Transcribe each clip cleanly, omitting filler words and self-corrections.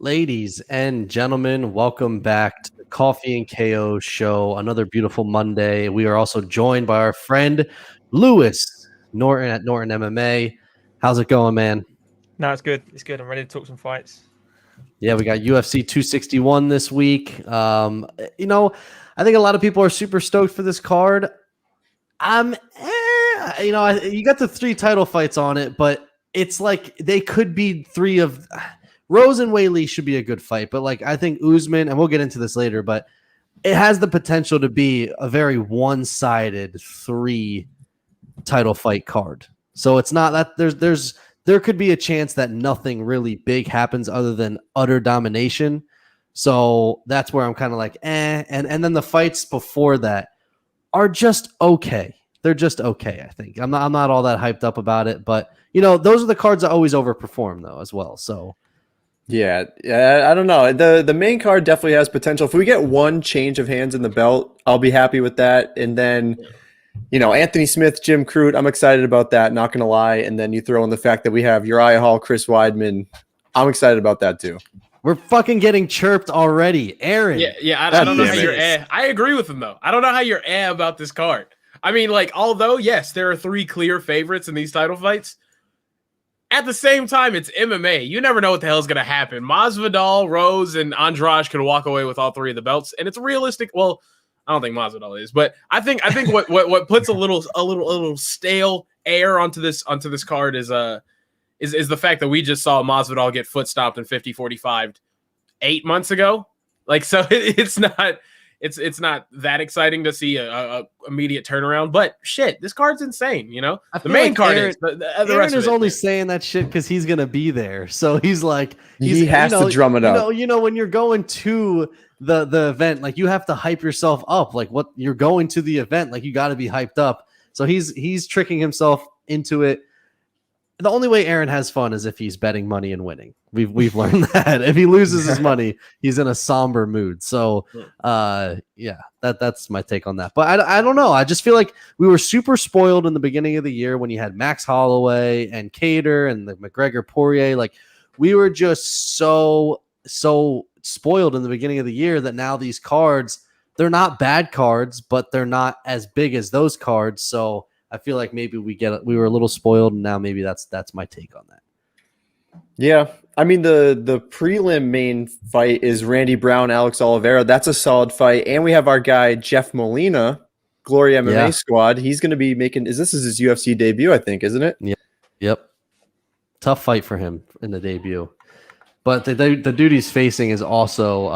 Ladies and gentlemen, welcome back to the Coffee and KO show. Another beautiful Monday. We are also joined by our friend Lewis Norton at Norton MMA. How's it going, man? No, it's good. It's good. I'm ready to talk some fights. Yeah, we got UFC 261 this week. I think a lot of people are super stoked for this card. You got the 3 title fights on it, but it's like they could be 3 of Rose and Weili should be a good fight, but I think Usman, and we'll get into this later, but it has the potential to be a very one-sided 3 title fight card. So it's not that there could be a chance that nothing really big happens other than utter domination. So that's where I'm kind of and then the fights before that are just okay. They're just okay, I think. I'm not all that hyped up about it, but those are the cards that always overperform though as well. So Yeah, I don't know. The main card definitely has potential. If we get one change of hands in the belt, I'll be happy with that. And then, Anthony Smith, Jim Crute, I'm excited about that, not going to lie. And then you throw in the fact that we have Uriah Hall, Chris Weidman. I'm excited about that too. We're fucking getting chirped already. Aaron. Yeah. I don't know how you're I agree with him, though. I don't know how you're about this card. I mean, although, yes, there are 3 clear favorites in these title fights, at the same time, it's MMA. You never know what the hell is going to happen. Masvidal, Rose, and Andrade could walk away with all 3 of the belts, and it's realistic. Well, I don't think Masvidal is, but I think what puts a little stale air onto this card is the fact that we just saw Masvidal get foot stomped in 50-45 8 months ago. So it's not that exciting to see a immediate turnaround, but shit, this card's insane. The main card Aaron, is, but the Aaron rest is of it, only saying that shit because he's gonna be there. So he has to drum it up. When you're going to the event, you have to hype yourself up. What you're going to the event, you got to be hyped up. So he's tricking himself into it. The only way Aaron has fun is if he's betting money and winning. We've learned that. If he loses his money, he's in a somber mood. So, that's my take on that. But I don't know. I just feel like we were super spoiled in the beginning of the year when you had Max Holloway and Cater and the McGregor Poirier. We were just so spoiled in the beginning of the year that now these cards, they're not bad cards, but they're not as big as those cards. So I feel like maybe we were a little spoiled, and now maybe that's my take on that. Yeah, I mean the prelim main fight is Randy Brown, Alex Oliveira. That's a solid fight, and we have our guy Jeff Molina, Glory MMA squad. He's going to be making. This is his UFC debut, I think, isn't it? Yeah. Yep. Tough fight for him in the debut, but the dude he's facing is also.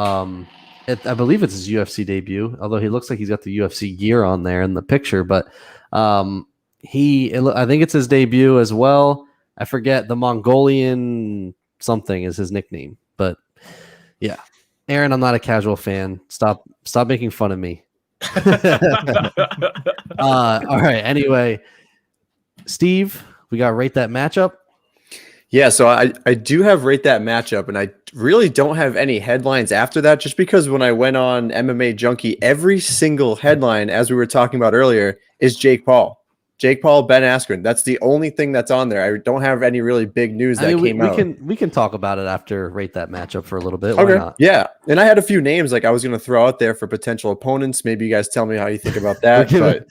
I believe it's his UFC debut, although he looks like he's got the UFC gear on there in the picture, but. I think it's his debut as well. I forget, the Mongolian something is his nickname, but yeah, Aaron, I'm not a casual fan. Stop making fun of me. All right. Anyway, Steve, we got to rate that matchup. Yeah, so I do have rate that matchup, and I really don't have any headlines after that, just because when I went on MMA Junkie, every single headline, as we were talking about earlier, is Jake Paul, Ben Askren. That's the only thing that's on there. I don't have any really big news that came out. We can talk about it after rate that matchup for a little bit. Okay. Why not? Yeah, and I had a few names I was going to throw out there for potential opponents. Maybe you guys tell me how you think about that. But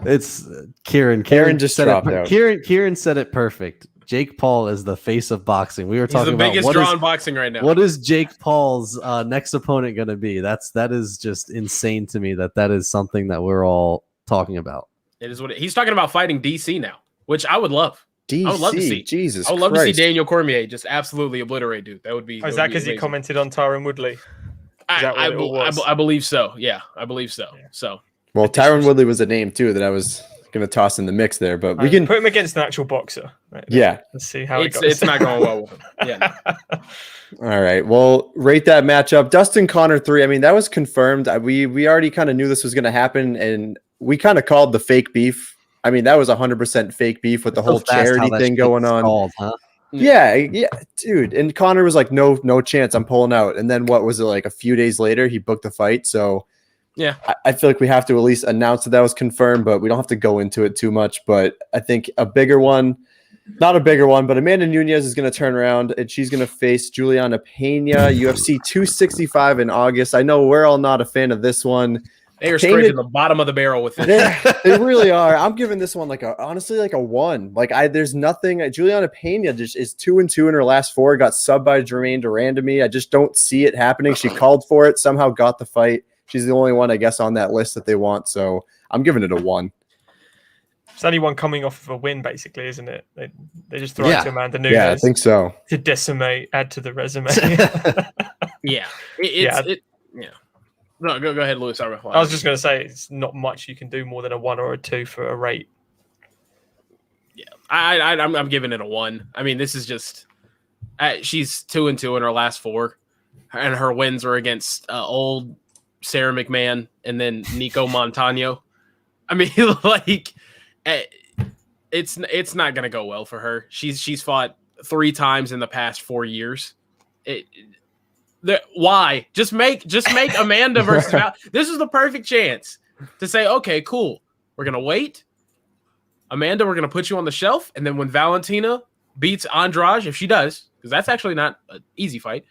it's Kieran. Kieran just dropped out. Kieran said it perfect. Jake Paul is the face of boxing. We were talking about biggest draw in boxing right now. What is Jake Paul's next opponent going to be? That is just insane to me. That is something that we're all talking about. It is what he's talking about, fighting DC now, which I would love. DC, I would love to see. Jesus, I would love to see Daniel Cormier just absolutely obliterate dude. That would be. Is that because he commented on Tyron Woodley? I believe so. Yeah, I believe so. Yeah. So. Well, Tyron Woodley was a name too that I was going to toss in the mix there, but we can put him against an actual boxer. Right? Let's see how it goes. It's not going well with him. Yeah. All right. Well, rate that matchup. Dustin Connor 3. I mean, that was confirmed. We already kind of knew this was going to happen, and we kind of called the fake beef. I mean, that was 100% fake beef with the whole charity thing going on. Called, huh? Yeah, dude. And Connor was like, no chance, I'm pulling out. And then what was it, like a few days later, he booked the fight. So yeah, I feel like we have to at least announce that was confirmed, but we don't have to go into it too much. But I think a bigger one, Not a bigger one, but Amanda Nunes is going to turn around and she's going to face Julianna Pena, UFC 265 in August. I know we're all not a fan of this one. They are straight to the bottom of the barrel with it. They really are. I'm giving this one honestly a 1. There's nothing. Julianna Pena just is 2-2 in her last 4. Got subbed by Jermaine Duran to me. I just don't see it happening. She called for it, somehow got the fight. She's the only one, I guess, on that list that they want. So I'm giving it a 1. It's only one coming off of a win, basically, isn't it? They just throw it to Amanda Nunes. Yeah, I think so. To decimate, add to the resume. Yeah. No, go ahead, Lewis. I was just going to say, it's not much you can do more than a 1 or a 2 for a rate. Yeah, I'm giving it a 1. I mean, this is just she's 2-2 in her last 4, and her wins are against old Sarah McMahon and then Nico Montano. I mean, it's not going to go well for her. She's fought 3 times in the past 4 years. Why? Just make Amanda versus Val. This is the perfect chance to say, okay, cool. We're gonna wait. Amanda, we're gonna put you on the shelf, and then when Valentina beats Andrade, if she does, because that's actually not an easy fight,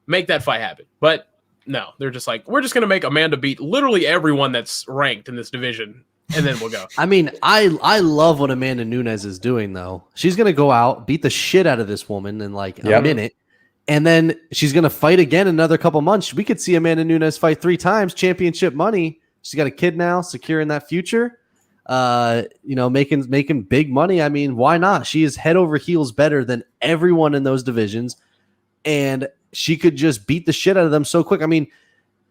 make that fight happen. But no, they're just like, we're just gonna make Amanda beat literally everyone that's ranked in this division, and then we'll go. I mean, I love what Amanda Nunes is doing, though. She's gonna go out, beat the shit out of this woman in a minute. And then she's going to fight again in another couple months. We could see Amanda Nunes fight 3 times, championship money. She's got a kid now, securing that future, making big money. I mean, why not? She is head over heels better than everyone in those divisions. And she could just beat the shit out of them so quick. I mean,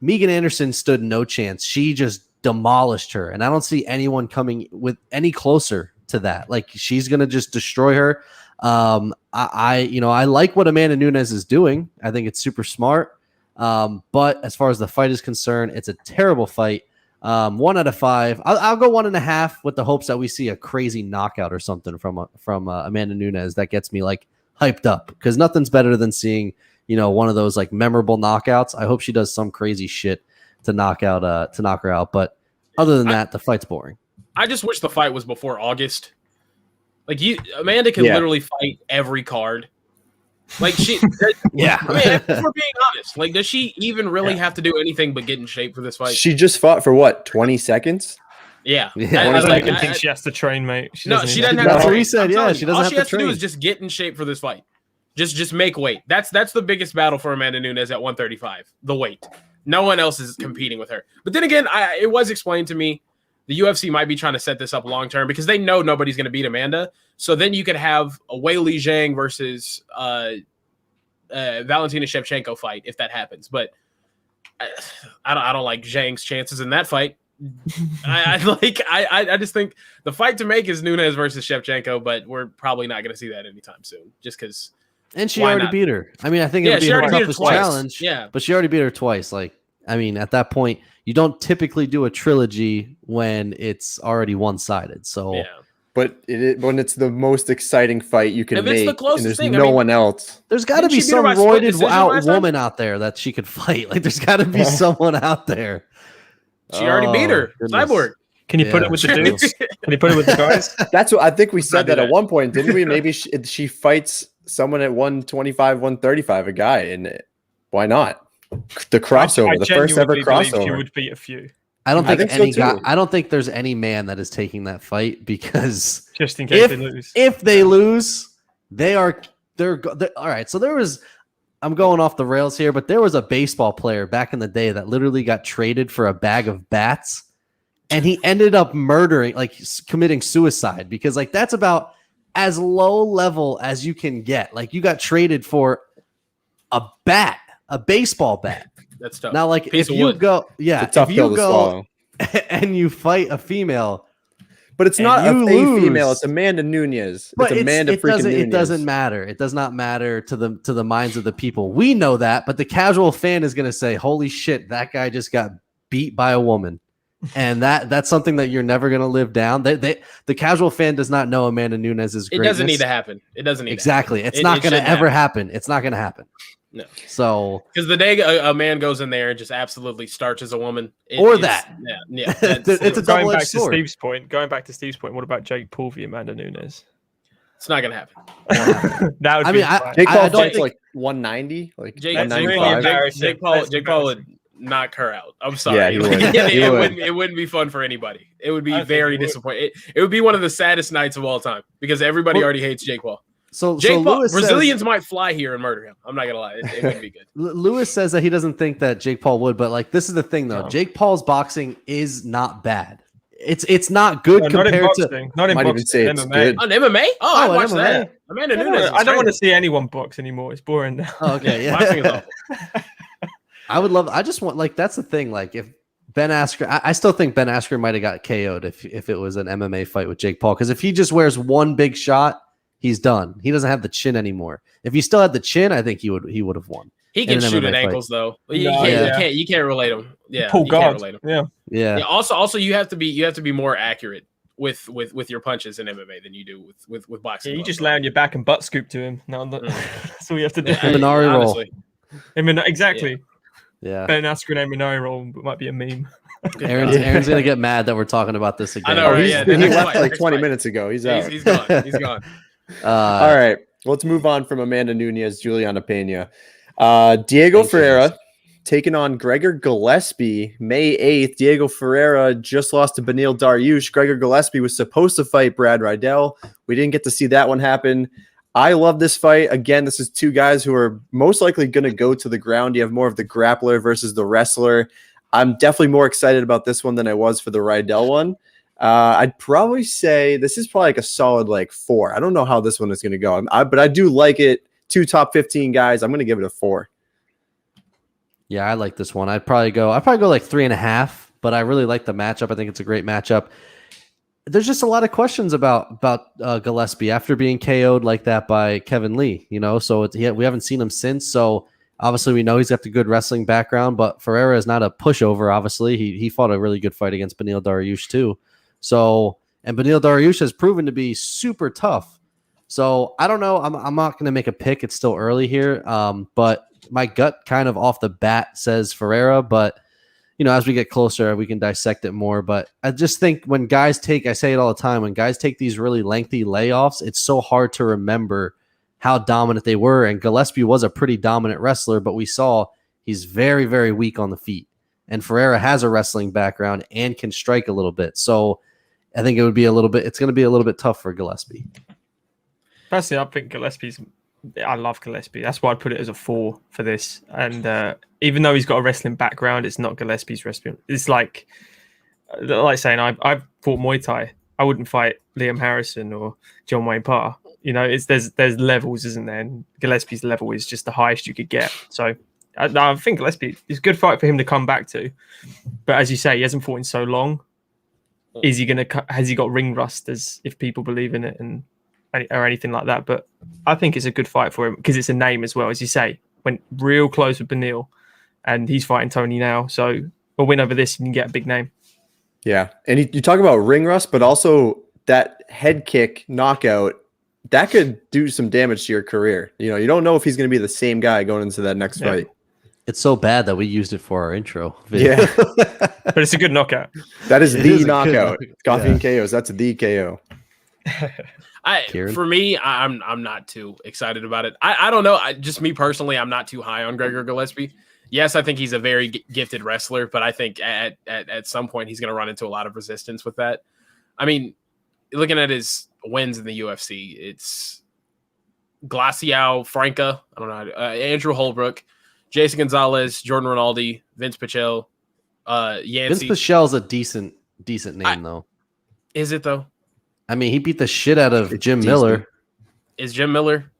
Megan Anderson stood no chance. She just demolished her. And I don't see anyone coming with any closer to that. Like, she's going to just destroy her. I like what Amanda Nunes is doing. I think it's super smart. But as far as the fight is concerned, it's a terrible fight. 1 out of 5. I'll go 1.5 with the hopes that we see a crazy knockout or something from Amanda Nunes that gets me hyped up, because nothing's better than seeing one of those memorable knockouts. I hope she does some crazy shit to knock her out. But other than that, the fight's boring. I just wish the fight was before August. Amanda can literally fight every card. Yeah. I mean, if we're being honest, does she even really have to do anything but get in shape for this fight? She just fought for what, 20 seconds? Yeah. I don't think she has to train, mate. She doesn't have to train. That's what we said. Yeah, she doesn't have to train. All she has to do is just get in shape for this fight. Just make weight. That's the biggest battle for Amanda Nunes at 135. The weight. No one else is competing with her. But then again, it was explained to me the UFC might be trying to set this up long term because they know nobody's going to beat Amanda. So then you could have a Weili Zhang versus Valentina Shevchenko fight if that happens. But I don't like Zhang's chances in that fight. I just think the fight to make is Nunes versus Shevchenko, but we're probably not going to see that anytime soon, just because. And she already beat her. I mean, I think it'll be her toughest challenge. Yeah, but she already beat her twice. At that point, you don't typically do a trilogy when it's already one-sided. So, but when it's the most exciting fight you can make, and there's no one else. There's got to be some roided out woman out there that she could fight. There's got to be someone out there. She already beat her. Goodness. Cyborg. Can you put it with the dudes? Can you put it with the guys? That's what I think we said that at one point, didn't we? Maybe she fights someone at 125, 135, a guy, and why not? The crossover, the first ever crossover. She would beat a few. I don't think any guy. I don't think there's any man that is taking that fight, because just in case they lose. If they lose, they're all right. So there was. I'm going off the rails here, but there was a baseball player back in the day that literally got traded for a bag of bats, and he ended up committing suicide, because that's about as low level as you can get. You got traded for a bat, a baseball bat. That's tough. Now, if you go, if you go and you fight a female, but it's not a female. It's Amanda Nunes. It's Amanda freaking Nunes. It doesn't matter. It does not matter to the minds of the people. We know that, but the casual fan is going to say, "Holy shit, that guy just got beat by a woman," and that's something that you're never going to live down. The casual fan does not know Amanda Nunes is. It doesn't need to happen. It doesn't need exactly. It's not going to ever happen. It's not going to happen. No. So, because the day a man goes in there and just absolutely starches a woman, it's a going double-edged sword. Going back to Steve's point, what about Jake Paul v. Amanda Nunes? It's not gonna happen. That would I be mean, Jake Paul I don't fights think- like 190, like Jake, 195. Jake Paul would knock her out. I'm sorry. Yeah, he would. It wouldn't be fun for anybody. It would be I think very it would. disappointing. It would be one of the saddest nights of all time because everybody Well, already hates Jake Paul. So Jake Paul, Lewis Brazilians says, might fly here and murder him. I'm not gonna lie, it wouldn't be good. Lewis says that he doesn't think that Jake Paul would, but like this is the thing though. No. Jake Paul's boxing is not bad. It's not good not in compared to. boxing. Not in Might even boxing. say it's MMA. good. On MMA? Oh, I on watched MMA. that. Amanda Nunes. I don't want to see anyone box anymore. It's boring now. Oh, okay, Boxing is yeah. awful. I would love. I just want like that's the thing. Like if Ben Askren, I still think Ben Askren might have got KO'd if it was an MMA fight with Jake Paul. Because if he just wears one big shot, he's done. He doesn't have the chin anymore. If he still had the chin, I think he would have won. He can in an shoot MMA at fight. ankles though. You No, can't relate him. Yeah, Pull you can't guard. relate him. Yeah. Yeah. Yeah, also you have to be more accurate with your punches in MMA than you do with boxing. Yeah, you gloves. just lay on your back and butt scoop to him. No, that's all you have to do. Yeah, Minari roll. honestly. Exactly. Yeah. Ben Askren and Minari roll might be a meme. Aaron's gonna get mad that we're talking about this again. I know, Oh, right? he's, Yeah, he next left fight, like next 20 fight. minutes ago. He's out. He's gone. He's gone. All right. Let's move on from Amanda Nunes, Julianna Pena. Diego Thank you. Ferreira taking on Gregor Gillespie May 8th. Diego Ferreira just lost to Beneil Dariush. Gregor Gillespie was supposed to fight Brad Riddell. We didn't get to see that one happen. I love this fight. Again, this is two guys who are most likely going to go to the ground. You have more of the grappler versus the wrestler. I'm definitely more excited about this one than I was for the Riddell one. I'd probably say this is probably like a solid like 4. I don't know how this one is going to go, but I do like it. 2 top 15 guys. I'm going to give it a 4. Yeah, I like this one. I'd probably go like 3.5, but I really like the matchup. I think it's a great matchup. There's just a lot of questions about Gillespie after being KO'd like that by Kevin Lee, so we haven't seen him since. So obviously we know he's got the good wrestling background, but Ferreira is not a pushover. Obviously he fought a really good fight against Beneil Dariush too. So, and Beneil Dariush has proven to be super tough. So I don't know. I'm not going to make a pick. It's still early here. But my gut kind of off the bat says Ferreira, but as we get closer, we can dissect it more. But I just think when guys I say it all the time, when guys take these really lengthy layoffs, it's so hard to remember how dominant they were. And Gillespie was a pretty dominant wrestler, but we saw he's very, very weak on the feet. And Ferreira has a wrestling background and can strike a little bit. So I think it's going to be a little bit tough for Gillespie. Personally, I think I love Gillespie. That's why I put it as a 4 for this. And even though he's got a wrestling background, it's not Gillespie's wrestling. It's like saying I've fought Muay Thai. I wouldn't fight Liam Harrison or John Wayne Parr. There's levels, isn't there? And Gillespie's level is just the highest you could get. So I think Gillespie is a good fight for him to come back to. But as you say, he hasn't fought in so long. Has he got ring rust, as if people believe in it or anything like that? But I think it's a good fight for him because it's a name as well. As you say, went real close with Beneil and he's fighting Tony now. So a win over this, you can get a big name. Yeah. And you talk about ring rust, but also that head kick knockout, that could do some damage to your career. You don't know if he's going to be the same guy going into that next fight. It's so bad that we used it for our intro video. Yeah. But it's a good knockout. That is It the is a good knockout. knockout. Coffee Yeah. and KOs. That's the KO. Kieran? For me, I'm not too excited about it. I don't know. Just me personally, I'm not too high on Gregor Gillespie. Yes, I think he's a very gifted wrestler, but I think at some point he's going to run into a lot of resistance with that. I mean, looking at his wins in the UFC, it's Glacial, Franca, I don't know, Andrew Holbrook, Jason Gonzalez, Jordan Rinaldi, Vince Pichel, Yancey. Vince Pichel's a decent name though. Is it though? I mean, he beat the shit out of Jim decent. Miller. Is Jim Miller?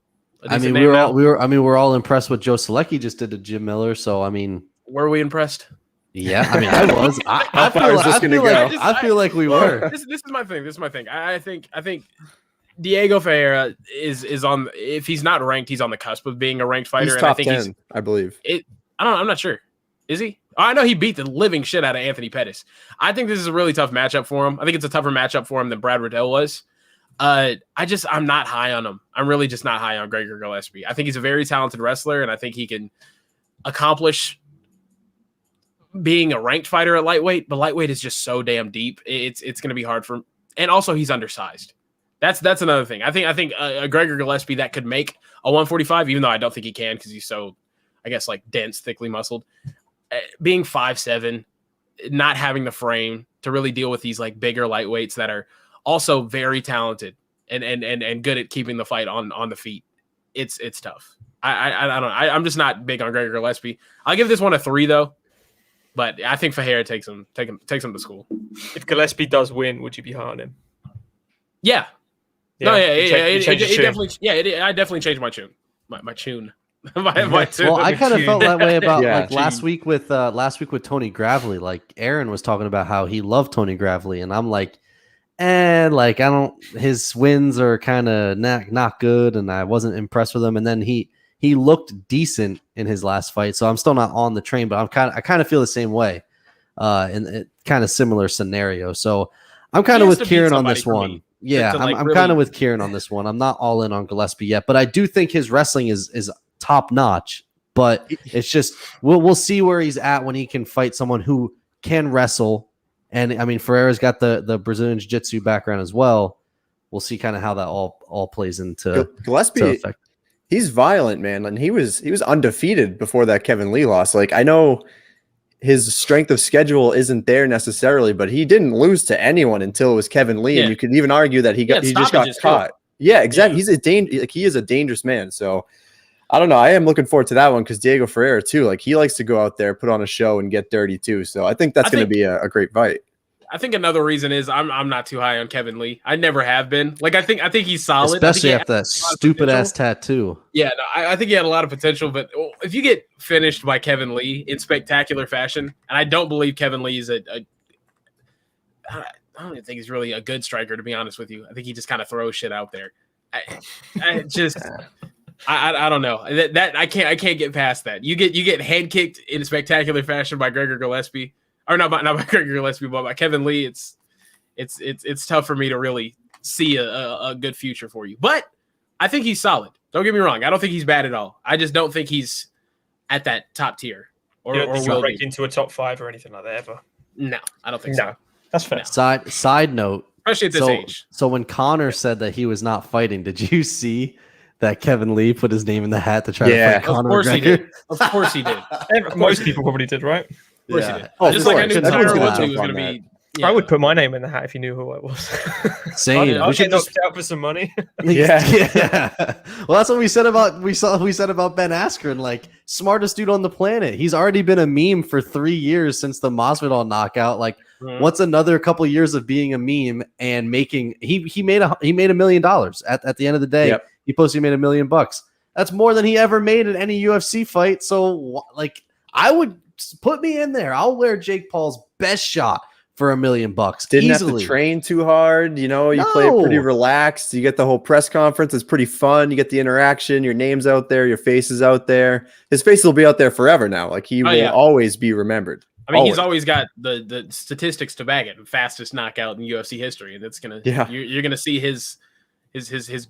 a I decent mean, name now? we're all impressed with Joe Selecki just did to Jim Miller. So I mean, Were we impressed? yeah, I mean, I was. How far is this gonna go? I feel like we were. This is my thing. This is my thing. I think Diego Ferreira is on. If he's not ranked, he's on the cusp of being a ranked fighter. He's and top I think 10, I believe. I'm not sure. Is he? I know he beat the living shit out of Anthony Pettis. I think this is a really tough matchup for him. I think it's a tougher matchup for him than Brad Riddell was. I'm not high on him. I'm really just not high on Gregor Gillespie. I think he's a very talented wrestler, and I think he can accomplish being a ranked fighter at lightweight, but lightweight is just so damn deep. It's going to be hard for him. And also he's undersized. That's another thing. I think a Gregor Gillespie that could make a 145, even though I don't think he can because he's so, I guess, like dense, thickly muscled. Being 5'7", not having the frame to really deal with these like bigger lightweights that are also very talented and good at keeping the fight on the feet. It's tough. I don't know. I'm just not big on Gregor Gillespie. I'll give this one a 3 though, but I think Ferreira takes him to school. If Gillespie does win, would you be high on him? Yeah. Yeah. No, yeah, It definitely. Yeah, I definitely changed my tune. My tune. my tune. Well, I kind of felt that way about Yeah. like last week with Tony Gravely. Like Aaron was talking about how he loved Tony Gravely, and I'm like, like I don't. His wins are kind of not good, and I wasn't impressed with him. And then he looked decent in his last fight, so I'm still not on the train. But I kind of feel the same way, in kind of similar scenario. So I'm kind of with Kieran on this one. Yeah, I'm kind of with Kieran on this one. I'm not all in on Gillespie yet, but I do think his wrestling is top notch. But it's just we'll see where he's at when he can fight someone who can wrestle. And I mean, Ferreira's got the Brazilian Jiu-Jitsu background as well. We'll see kind of how that all plays into Gillespie. He's violent, man, and he was undefeated before that Kevin Lee loss. Like I know his strength of schedule isn't there necessarily, but he didn't lose to anyone until it was Kevin Lee, and you could even argue that he just got caught. Yeah, exactly. Yeah. He is a dangerous man. So I don't know. I am looking forward to that one because Diego Ferreira too. Like he likes to go out there, put on a show, and get dirty too. So I think that's going to be a great fight. I think another reason is I'm not too high on Kevin Lee. I never have been. Like I think he's solid, especially after that stupid ass tattoo. Yeah, no, I think he had a lot of potential. But if you get finished by Kevin Lee in spectacular fashion, and I don't believe Kevin Lee is I don't even think he's really a good striker, to be honest with you. I think he just kind of throws shit out there. I don't know that I can't get past that. You get head kicked in spectacular fashion by Gregor Gillespie. Or not by Gregor Gillespie, but by Kevin Lee, it's tough for me to really see a good future for you. But I think he's solid. Don't get me wrong. I don't think he's bad at all. I just don't think he's at that top tier or will break be into a top 5 or anything like that ever. No, I don't think so. That's fair. No. Side note. Especially at this age. So when Connor said that he was not fighting, did you see that Kevin Lee put his name in the hat to try to fight Conor McGregor? He did. Of course he did. Most people probably did, right? Of course he did. Oh, just like I knew Tyron Woodley was going to be. Yeah. I would put my name in the hat if you knew who I was. Same. We should knocked out for some money. Yeah. Well, that's what we said about Ben Askren. Like, smartest dude on the planet. He's already been a meme for 3 years since the Masvidal knockout. Like, what's another couple years of being a meme and making? He made $1 million at the end of the day. Yep. He posted he made $1 million. That's more than he ever made in any UFC fight. So, like, I would put me in there. I'll wear Jake Paul's best shot for $1 million. Didn't easily. have to train too hard. You know, you play it pretty relaxed. You get the whole press conference. It's pretty fun. You get the interaction. Your name's out there. Your face is out there. His face will be out there forever now. Like he will always be remembered. I mean, he's always got the statistics to back it. Fastest knockout in UFC history, and it's gonna. Yeah. You're gonna see his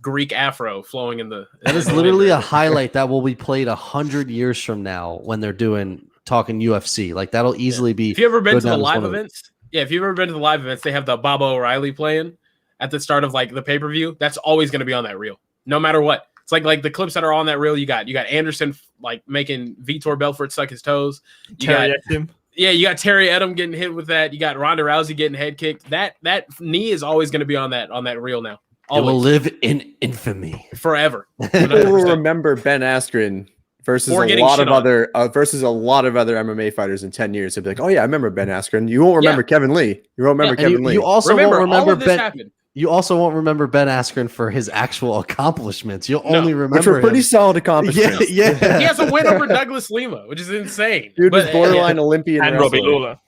Greek afro flowing in the. That is literally a highlight that will be played 100 years from now when they're talking UFC. Like that'll easily be. If you ever been to the live events, if you've ever been to the live events, they have the Baba O'Reilly playing at the start of like the pay per view. That's always going to be on that reel, no matter what. It's like the clips that are on that reel. You got Anderson like making Vitor Belfort suck his toes. You got Terry Edom getting hit with that. You got Ronda Rousey getting head kicked. That knee is always going to be on that reel now. Always. It will live in infamy forever. People will remember Ben Askren versus a lot of other MMA fighters in 10 years. They'll be like, "Oh yeah, I remember Ben Askren." You won't remember Kevin Lee. You won't remember Kevin Lee. You also won't remember Ben. Happened. You also won't remember Ben Askren for his actual accomplishments. You'll only remember which were pretty solid accomplishments. Yeah. He has a win over Douglas Lima, which is insane. Dude was borderline Olympian and Robbie Lawler.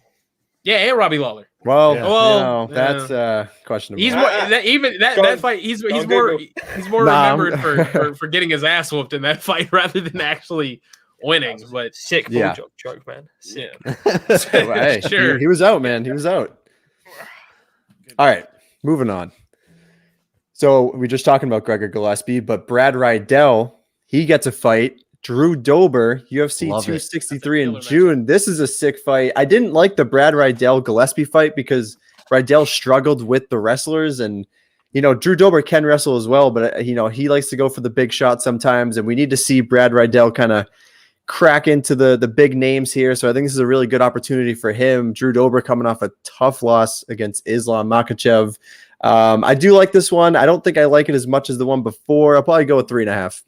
Yeah, and Robbie Lawler. Well, that's questionable. He's more that fight. He's more remembered for getting his ass whooped in that fight rather than actually winning. But sick joke, man. Yeah. Hey, sure. He was out, man. He was out. All right, moving on. So we're just talking about Gregor Gillespie, but Brad Riddell, he gets a fight. Drew Dober, UFC 263 in June. This is a sick fight. I didn't like the Brad Riddell Gillespie fight because Riddell struggled with the wrestlers, and Drew Dober can wrestle as well, but he likes to go for the big shot sometimes, and we need to see Brad Riddell kind of crack into the big names here. So I think this is a really good opportunity for him. Drew Dober coming off a tough loss against Islam Makhachev. I do like this one. I don't think I like it as much as the one before. I'll probably go with 3.5.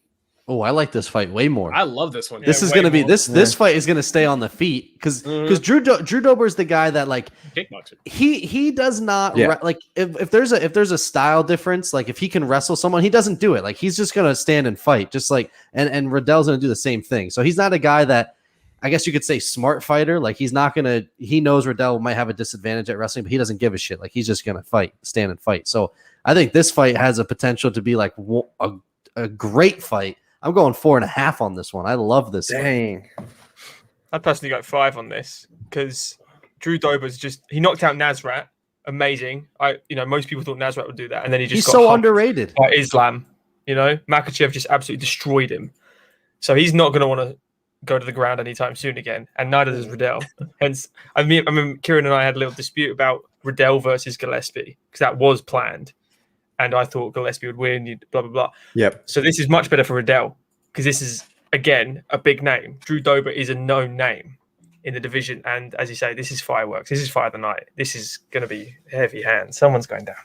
Oh, I like this fight way more. I love this one. This is going to be this fight is going to stay on the feet because Drew Dober is the guy that like kickboxer. He does not like if there's a style difference, like if he can wrestle someone, he doesn't do it. Like he's just going to stand and fight, just like and Riddell's going to do the same thing. So he's not a guy that I guess you could say smart fighter. Like he knows Riddell might have a disadvantage at wrestling, but he doesn't give a shit. Like he's just going to stand and fight. So I think this fight has a potential to be like a great fight. I'm going 4.5 on this one. I love this. Dang. I personally got 5 on this because Drew Dober's he knocked out Nasrat. Amazing. Most people thought Nasrat would do that, and then he's got so underrated by Islam. Makhachev just absolutely destroyed him. So he's not going to want to go to the ground anytime soon again, and neither does Riddell. Hence, I mean, Kieran and I had a little dispute about Riddell versus Gillespie because that was planned. And I thought Gillespie would win, blah, blah, blah. Yep. So this is much better for Riddell because this is, again, a big name. Drew Dober is a known name in the division. And as you say, this is fireworks. This is fire of the night. This is going to be heavy hands. Someone's going down.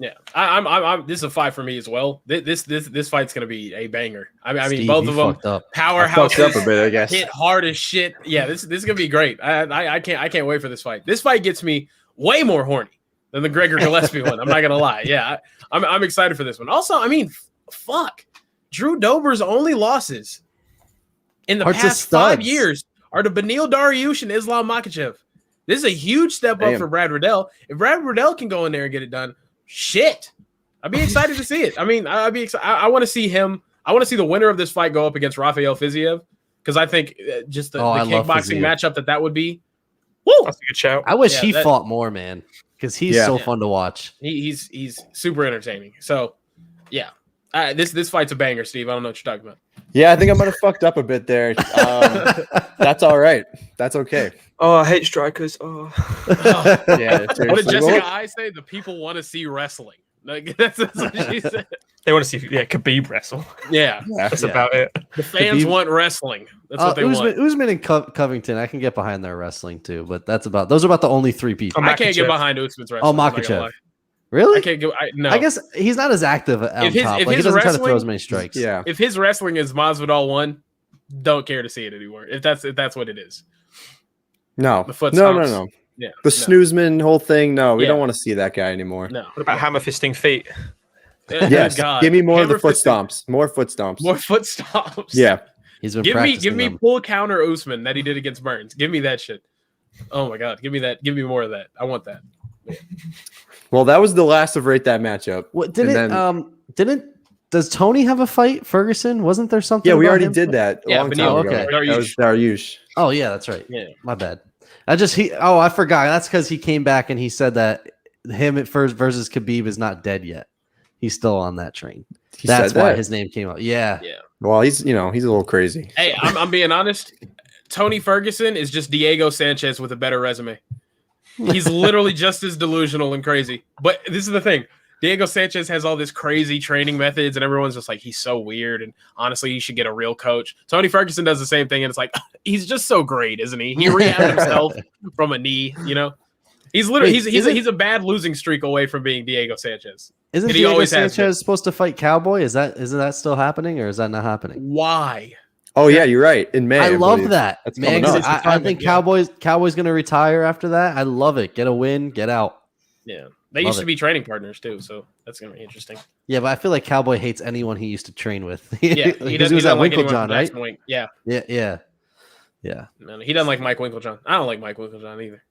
Yeah, I'm. This is a 5 for me as well. This fight's going to be a banger. I mean, Steve, both of them powerhouse. Up a bit, I guess. Hit hard as shit. Yeah, this is going to be great. I can't wait for this fight. This fight gets me way more horny than the Gregor Gillespie one. I'm not gonna lie. Yeah, I'm excited for this one. Also, I mean, fuck, Drew Dober's only losses in the past 5 years are to Beneil Dariush and Islam Makhachev. This is a huge step up for Brad Riddell. If Brad Riddell can go in there and get it done, shit, I'd be excited to see it. I mean, I'd be excited. I want to see him. I want to see the winner of this fight go up against Rafael Fiziev because I think just the kickboxing matchup that would be. Woo! That's a good shout. I wish he fought more, man. Because he's so fun to watch. He's super entertaining. So, yeah, this fight's a banger, Steve. I don't know what you're talking about. Yeah, I think I might have fucked up a bit there. That's all right. That's okay. Oh, I hate strikers. Oh. Yeah. What did Jessica I say? The people want to see wrestling. Like, that's what she said. They want to see Khabib wrestle. Yeah. That's about it. The fans want wrestling. That's what they want. Usman and Covington, I can get behind their wrestling too, but those are about the only 3 people. I can't get behind Usman's wrestling. Oh, Makhachev. Really? I can't go. No. I guess he's not as active on top. Like, he doesn't try to throw as many strikes. Yeah. If his wrestling is Masvidal 1, don't care to see it anymore. If that's what it is. No. The foot no. Yeah. The snoozeman whole thing. No, we don't want to see that guy anymore. No. What about hammer fisting feet? Yes. Give me more of the foot stomps. More foot stomps. More foot stomps. Yeah. He's been give me full counter Usman that he did against Burns. Give me that shit. Oh my god, give me that. Give me more of that. I want that. Yeah. Well, that was the last of Rate That Matchup. What does Tony have a fight? Ferguson? Wasn't there something? Yeah, we already did that a long time ago. Okay. That was Dariush. Oh yeah, that's right. Yeah. My bad. I forgot. That's because he came back and he said that him at first versus Khabib is not dead yet. He's still on that train. That's why his name came up. Yeah. Yeah. Well, he's a little crazy. Hey, I'm being honest. Tony Ferguson is just Diego Sanchez with a better resume. He's literally just as delusional and crazy. But this is the thing. Diego Sanchez has all this crazy training methods, and everyone's just like, he's so weird, and honestly, you should get a real coach. Tony Ferguson does the same thing, and it's like, he's just so great, isn't he? He rehabbed himself from a knee, He's literally he's a bad losing streak away from being Diego Sanchez. Isn't Diego Sanchez supposed to fight Cowboy? Isn't that still happening, or is that not happening? Why? Oh yeah, you're right. In May, I love that. That's man. I think Cowboy's going to retire after that. I love it. Get a win, get out. Yeah, they used to be training partners too, so that's going to be interesting. Yeah, but I feel like Cowboy hates anyone he used to train with. Yeah, he was at Winklejohn, right? Yeah. No, he doesn't like Mike Winklejohn. I don't like Mike Winklejohn either.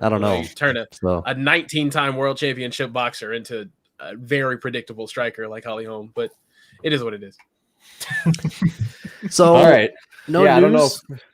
I don't know. You turn a 19-time world championship boxer into a very predictable striker like Holly Holm, but it is what it is. So, all right. No news? I don't know.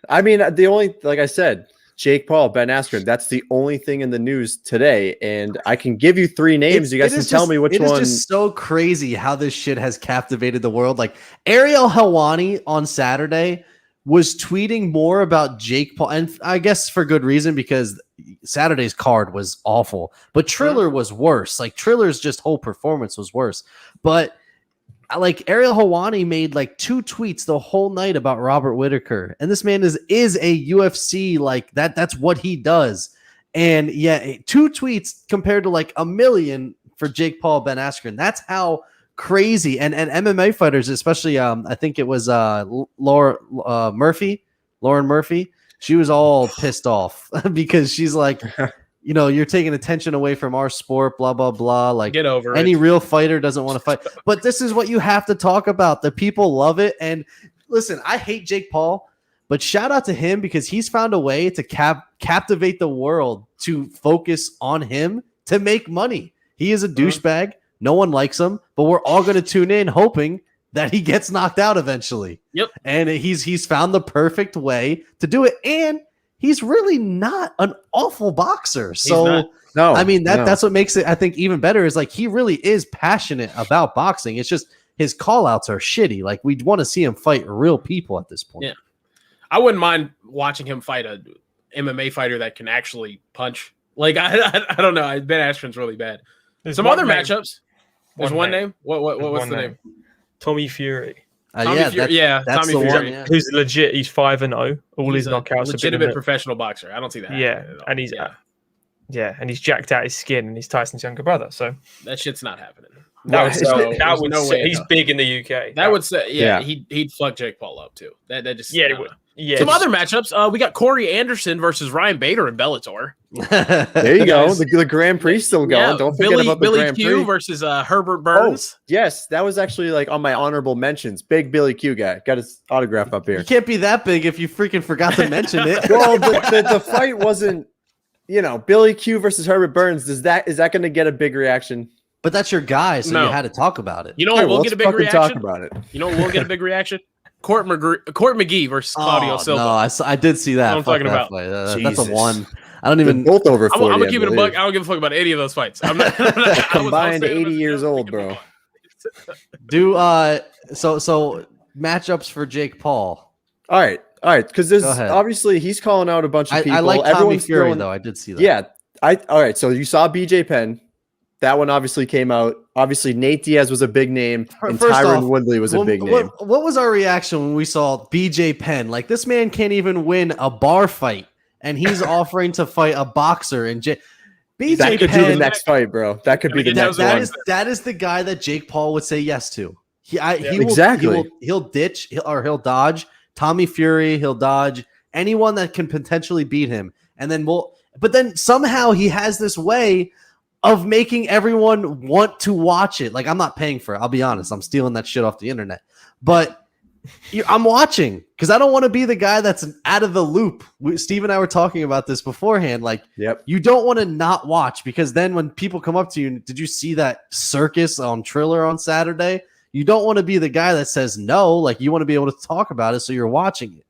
I mean, the only, like I said, Jake Paul, Ben Askren, that's the only thing in the news today. And I can give you 3 names. You guys can tell me which one. It is just so crazy how this shit has captivated the world. Like Ariel Helwani on Saturday was tweeting more about Jake Paul, and I guess for good reason, because Saturday's card was awful, but Triller was worse. Like Triller's just whole performance was worse. But like Ariel Helwani made like 2 tweets the whole night about Robert Whittaker, and this man is a UFC like that. That's what he does. And yeah, 2 tweets compared to like a million for Jake Paul, Ben Askren. That's how crazy. And MMA fighters, especially I think it was Lauren Murphy. She was all pissed off because she's like, you're taking attention away from our sport, blah, blah, blah. Like, get over any it. real fighter doesn't want to fight. But this is what you have to talk about. The people love it. And listen, I hate Jake Paul, but shout out to him because he's found a way to captivate the world to focus on him to make money. He is a douchebag. No one likes him, but we're all going to tune in hoping that he gets knocked out eventually. Yep. And he's found the perfect way to do it. And he's really not an awful boxer. So, no, I mean, that's what makes it, I think, even better is like he really is passionate about boxing. It's just his call outs are shitty. Like we want to see him fight real people at this point. Yeah. I wouldn't mind watching him fight a MMA fighter that can actually punch. Like, I don't know. Ben Askren's really bad. There's Some one other name. matchups. There's one name. What's the name? Tommy Fury. That's Tommy the Fury. one. Yeah. Who's legit? He's 5-0. All his knockouts. Legitimate professional boxer. I don't see that. Yeah, and he's and he's jacked out his skin, and he's Tyson's younger brother. So that shit's not happening. He's big in the UK. That would say, he'd fuck Jake Paul up too. That just it would. Yeah. Some other matchups. We got Corey Anderson versus Ryan Bader in Bellator. There you go. The Grand Prix still going. Yeah, Don't forget about the Grand Q Prix versus Herbert Burns. Oh, yes, that was actually like on my honorable mentions. Big Billy Q guy got his autograph up here. You can't be that big if you freaking forgot to mention it. Well, the fight wasn't, Billy Q versus Herbert Burns. Is that going to get a big reaction? But that's your guy, so you had to talk about it. You know what? We'll get a big reaction. Talk about it. You know what? We'll get a big reaction. Court McGee versus Claudio Silva. No, I did see that. What I'm talking about. That's a one. I don't even. They're both over 40. I'm gonna keep it a buck. I don't give a fuck about any of those fights. I'm not combined 80 years old, bro. So matchups for Jake Paul. All right, because there's obviously he's calling out a bunch of people. I like Tommy Fury though. I did see that. Yeah, all right. So you saw BJ Penn. That one obviously came out. Obviously, Nate Diaz was a big name, and Tyron Woodley was a big name. What was our reaction when we saw BJ Penn? Like, this man can't even win a bar fight, and he's offering to fight a boxer. And BJ that could Penn, be the next fight, bro. That could be the next one. That is the guy that Jake Paul would say yes to. He'll ditch he'll dodge Tommy Fury. He'll dodge anyone that can potentially beat him, and then But then somehow he has this way of making everyone want to watch it. Like, I'm not paying for it. I'll be honest. I'm stealing that shit off the internet. But I'm watching because I don't want to be the guy that's out of the loop. Steve and I were talking about this beforehand. Like, you don't want to not watch because then when people come up to you, did you see that circus on Triller on Saturday? You don't want to be the guy that says no. Like, you want to be able to talk about it, so you're watching it.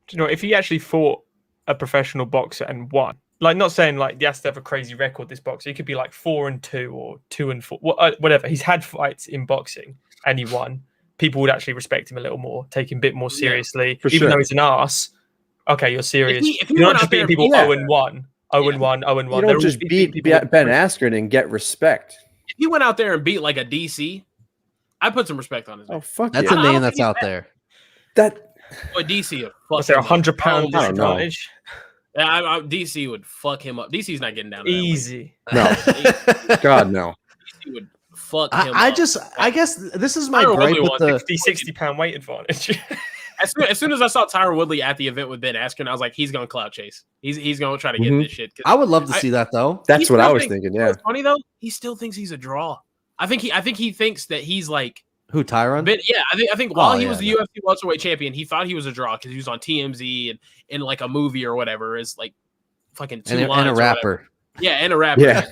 Do you know, if he actually fought a professional boxer and won, like, not saying like he has to have a crazy record, this boxer. He could be like 4-2 or 2-4, whatever. He's had fights in boxing and he won. People would actually respect him a little more, take him a bit more seriously. Even though he's an ass. Okay, you're serious. You're not just beating people 0-1, 0-1, 0-1. You don't just beat Ben Askren and get respect. If he went out there and beat like a DC, I put some respect on his name. Oh, fuck that's a name that's out there. DC. Was there £100 disadvantage? DC would fuck him up. DC's not getting down. Easy. No. God, no. DC would fuck him up. I guess this is my gripe with the 60 pound weight advantage. As soon as I saw Tyron Woodley at the event with Ben Askren, I was like, he's going to clout chase. He's going to try to get this shit. I would love to see that, though. That's what I was thinking, yeah. It's funny, though. He still thinks he's a draw. I think he thinks that he's like... Who, Tyron? I think while he was the UFC welterweight champion, he thought he was a draw because he was on TMZ and in like a movie or whatever. Is like fucking two lines and a rapper. Yeah, and a rapper. Yeah.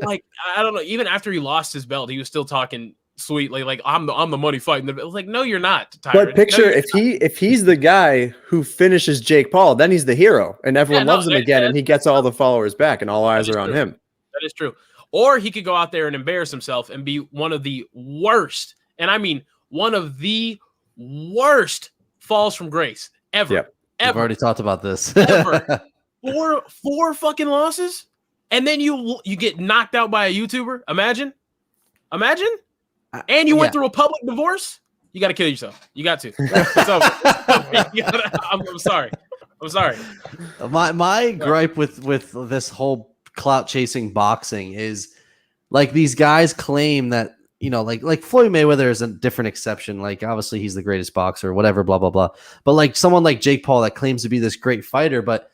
Like, I don't know. Even after he lost his belt, he was still talking sweetly, like I'm the money fighting. It was like, no, you're not, Tyron. But picture if he's the guy who finishes Jake Paul, then he's the hero, and everyone loves him again, and he gets all the followers back, and all eyes are on him. That is true. Or he could go out there and embarrass himself and be one of the worst. And I mean, one of the worst falls from grace Ever. Yep. We've Ever. already talked about this. Ever. Four fucking losses, and then you get knocked out by a YouTuber. Imagine, and you went through a public divorce. You got to kill yourself. You got to. So, I'm sorry. My gripe with this whole clout chasing boxing is like these guys claim that, you know, like Floyd Mayweather is a different exception. Like obviously he's the greatest boxer, whatever, blah blah blah. But like someone like Jake Paul that claims to be this great fighter, but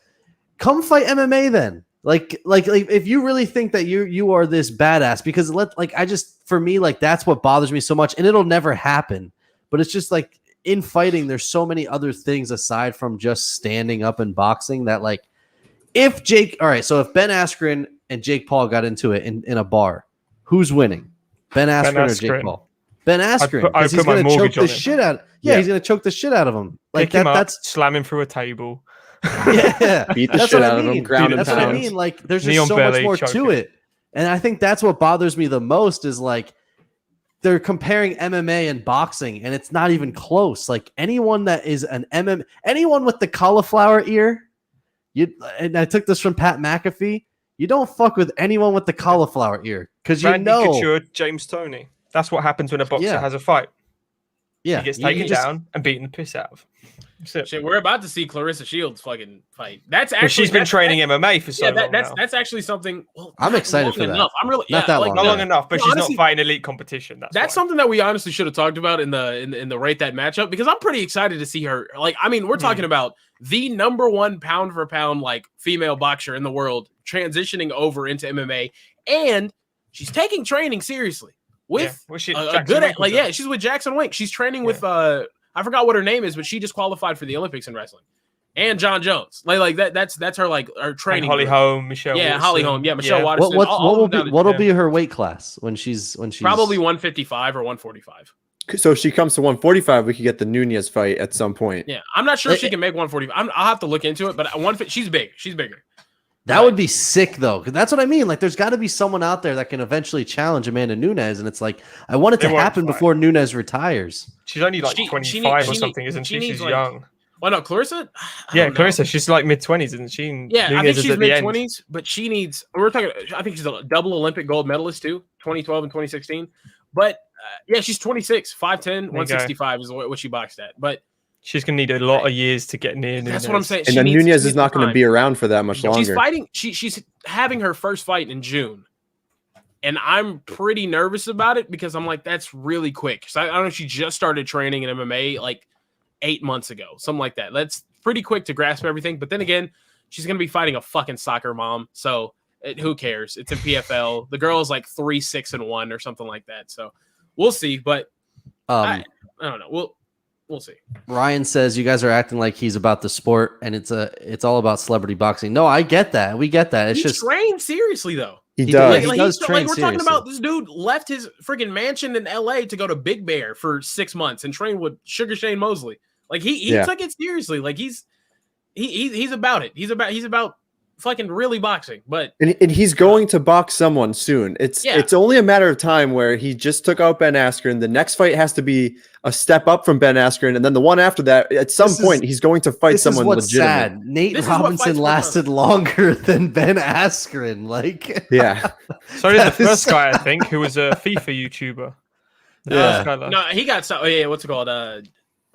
come fight MMA then. Like if you really think that you are this badass, because for me, like that's what bothers me so much, and it'll never happen. But it's just like in fighting, there's so many other things aside from just standing up and boxing that like if Ben Askren and Jake Paul got into it in a bar, who's winning? Ben Askren or Jake Paul? Ben Askren, because he's going to choke the shit out. Yeah, he's going to choke the shit out of him. Like that's slam him through a table. Yeah, beat the shit out of him. Ground and That's pound. what I mean. Like there's just so much more to it, and I think that's what bothers me the most is like they're comparing MMA and boxing, and it's not even close. Like anyone that is anyone with the cauliflower ear, and I took this from Pat McAfee. You don't fuck with anyone with the cauliflower ear because you know Couture, James Toney. That's what happens when a boxer has a fight. Yeah, he gets taken down and beaten the piss out of. Shit, we're about to see Clarissa Shields fucking fight. That's actually she's been training MMA for so long. That's actually something. Well, I'm excited for that. I'm really not that long. Not long enough, but she's not fighting elite competition. That's something that we honestly should have talked about in the rate that matchup, because I'm pretty excited to see her. Like, I mean, we're talking about the number one pound for pound like female boxer in the world transitioning over into MMA, and she's taking training seriously with a good she's with Jackson Wink. She's training with I forgot what her name is, but she just qualified for the Olympics in wrestling. And John Jones. Like that's her like her training. And Holly Holm, Michelle. Yeah, Watson. Holly Holm. Yeah, Michelle Watson. What will be her weight class when she's probably 155 or 145. So if she comes to 145, we could get the Nunes fight at some point. Yeah, I'm not sure if she can make 145. I'll have to look into it, but she's big. She's bigger. That would be sick, though, because that's what I mean. Like, there's got to be someone out there that can eventually challenge Amanda Nunes, and it's like I want it to happen before Nunes retires. She's only like 25 or something, isn't she? She's young. Well, no, Clarissa. Clarissa. She's like mid-20s, isn't she? Yeah, Nunes I think she's mid-20s, but she needs. We're talking. I think she's a double Olympic gold medalist too, 2012 and 2016. But she's 26, 5'10", 165 is what she boxed at. But she's going to need a lot of years to get near Nunes. That's what I'm saying. And then Nunes is not going to be around for that much longer. She's fighting. She's having her first fight in June. And I'm pretty nervous about it because I'm like, that's really quick. So I don't know if she just started training in MMA like 8 months ago, something like that. That's pretty quick to grasp everything. But then again, she's going to be fighting a fucking soccer mom. So who cares? It's in PFL. The girl is like 3-6-1 or something like that. So we'll see. But I don't know. We'll see. Ryan says you guys are acting like he's about the sport and it's all about celebrity boxing. No, I get that. We get that. It's just trained seriously though. He does. He does train we're seriously. Talking about this dude left his freaking mansion in LA to go to Big Bear for 6 months and train with Sugar Shane Mosley. Like he took it seriously. Like he's about it. He's about fucking really boxing. But and he's going to box someone soon. It's only a matter of time where he just took out Ben Askren. The next fight has to be a step up from Ben Askren, and then the one after that, at some point, he's going to fight someone legitimate. Sad. Nate Robinson lasted longer than Ben Askren. Like, yeah. So did the first guy, I think, who was a FIFA YouTuber. No, he got so. Yeah, what's it called? I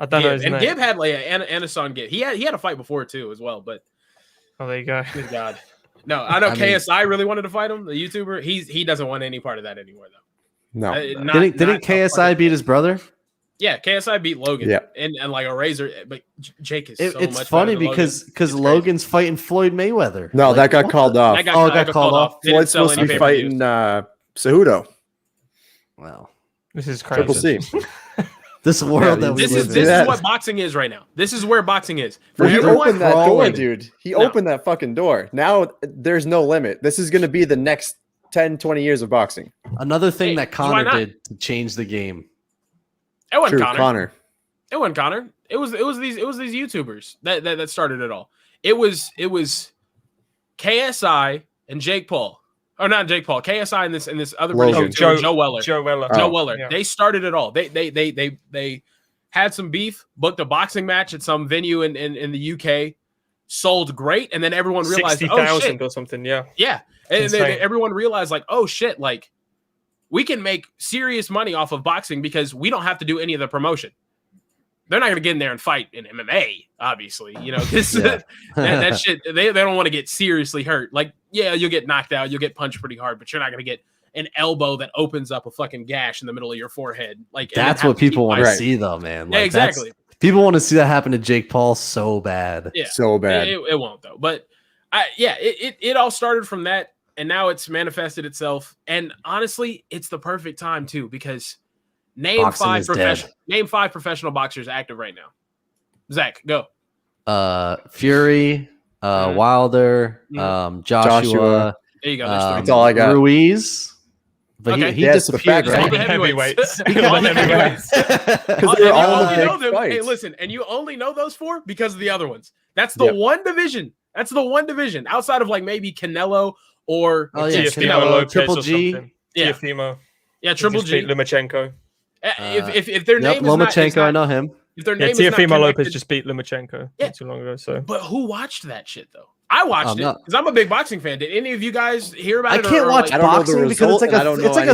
don't know his name. And Gib had like Anason Gib. He had a fight before too as well, but. Oh, there you go. Good God. No, I know KSI really wanted to fight him, the YouTuber. He doesn't want any part of that anymore, though. No. Didn't KSI beat his brother? Yeah, KSI beat Logan. Yeah. And like a razor, but Jake is so it's much funny because Logan's fighting Floyd Mayweather. No, that got called off. That got called off. Floyd's supposed to be fighting Cejudo. Wow. This is crazy. Triple C. This world that we live in. This is what boxing is right now. This is where boxing is. He opened that door, dude. He opened that fucking door. Now there's no limit. This is going to be the next 10, 20 years of boxing. Another thing that Conor did to change the game. It wasn't Conor. It wasn't Conor. It was these YouTubers that started it all. It was KSI and Jake Paul. Oh, not Jake Paul. KSI and this other British YouTuber, Joe Weller. Joe Weller. Joe Weller. Yeah. They started it all. They had some beef, booked a boxing match at some venue in the UK, sold great, and then everyone realized 60,000 or something. Yeah. And then everyone realized like, oh shit, like we can make serious money off of boxing because we don't have to do any of the promotion. They're not going to get in there and fight in MMA, obviously. You know, that shit, they don't want to get seriously hurt. Like, yeah, you'll get knocked out, you'll get punched pretty hard, but you're not going to get an elbow that opens up a fucking gash in the middle of your forehead. Like, that's what people want to see, though, man. Like, yeah, exactly. People want to see that happen to Jake Paul so bad. Yeah, so bad. It won't, though. But it all started from that, and now it's manifested itself. And honestly, it's the perfect time too, because name five professional boxers active right now. Zach, go. Fury, Wilder, Joshua. There you go. That's all I got. Ruiz. But he disappeared, all right? the heavyweights. Because they're all in the big fights. Hey, listen, and you only know those four because of the other ones. That's the one division. That's the one division outside of like maybe Canelo or Canelo, Triple G. Teofimo. Yeah, Triple G. Lomachenko. If their name is Lomachenko, not, I know him. If their name is Teofimo not Lopez just beat Lomachenko not too long ago. So, but who watched that shit though? I watched it because I'm a big boxing fan. Did any of you guys hear about it? I can't watch boxing because it's like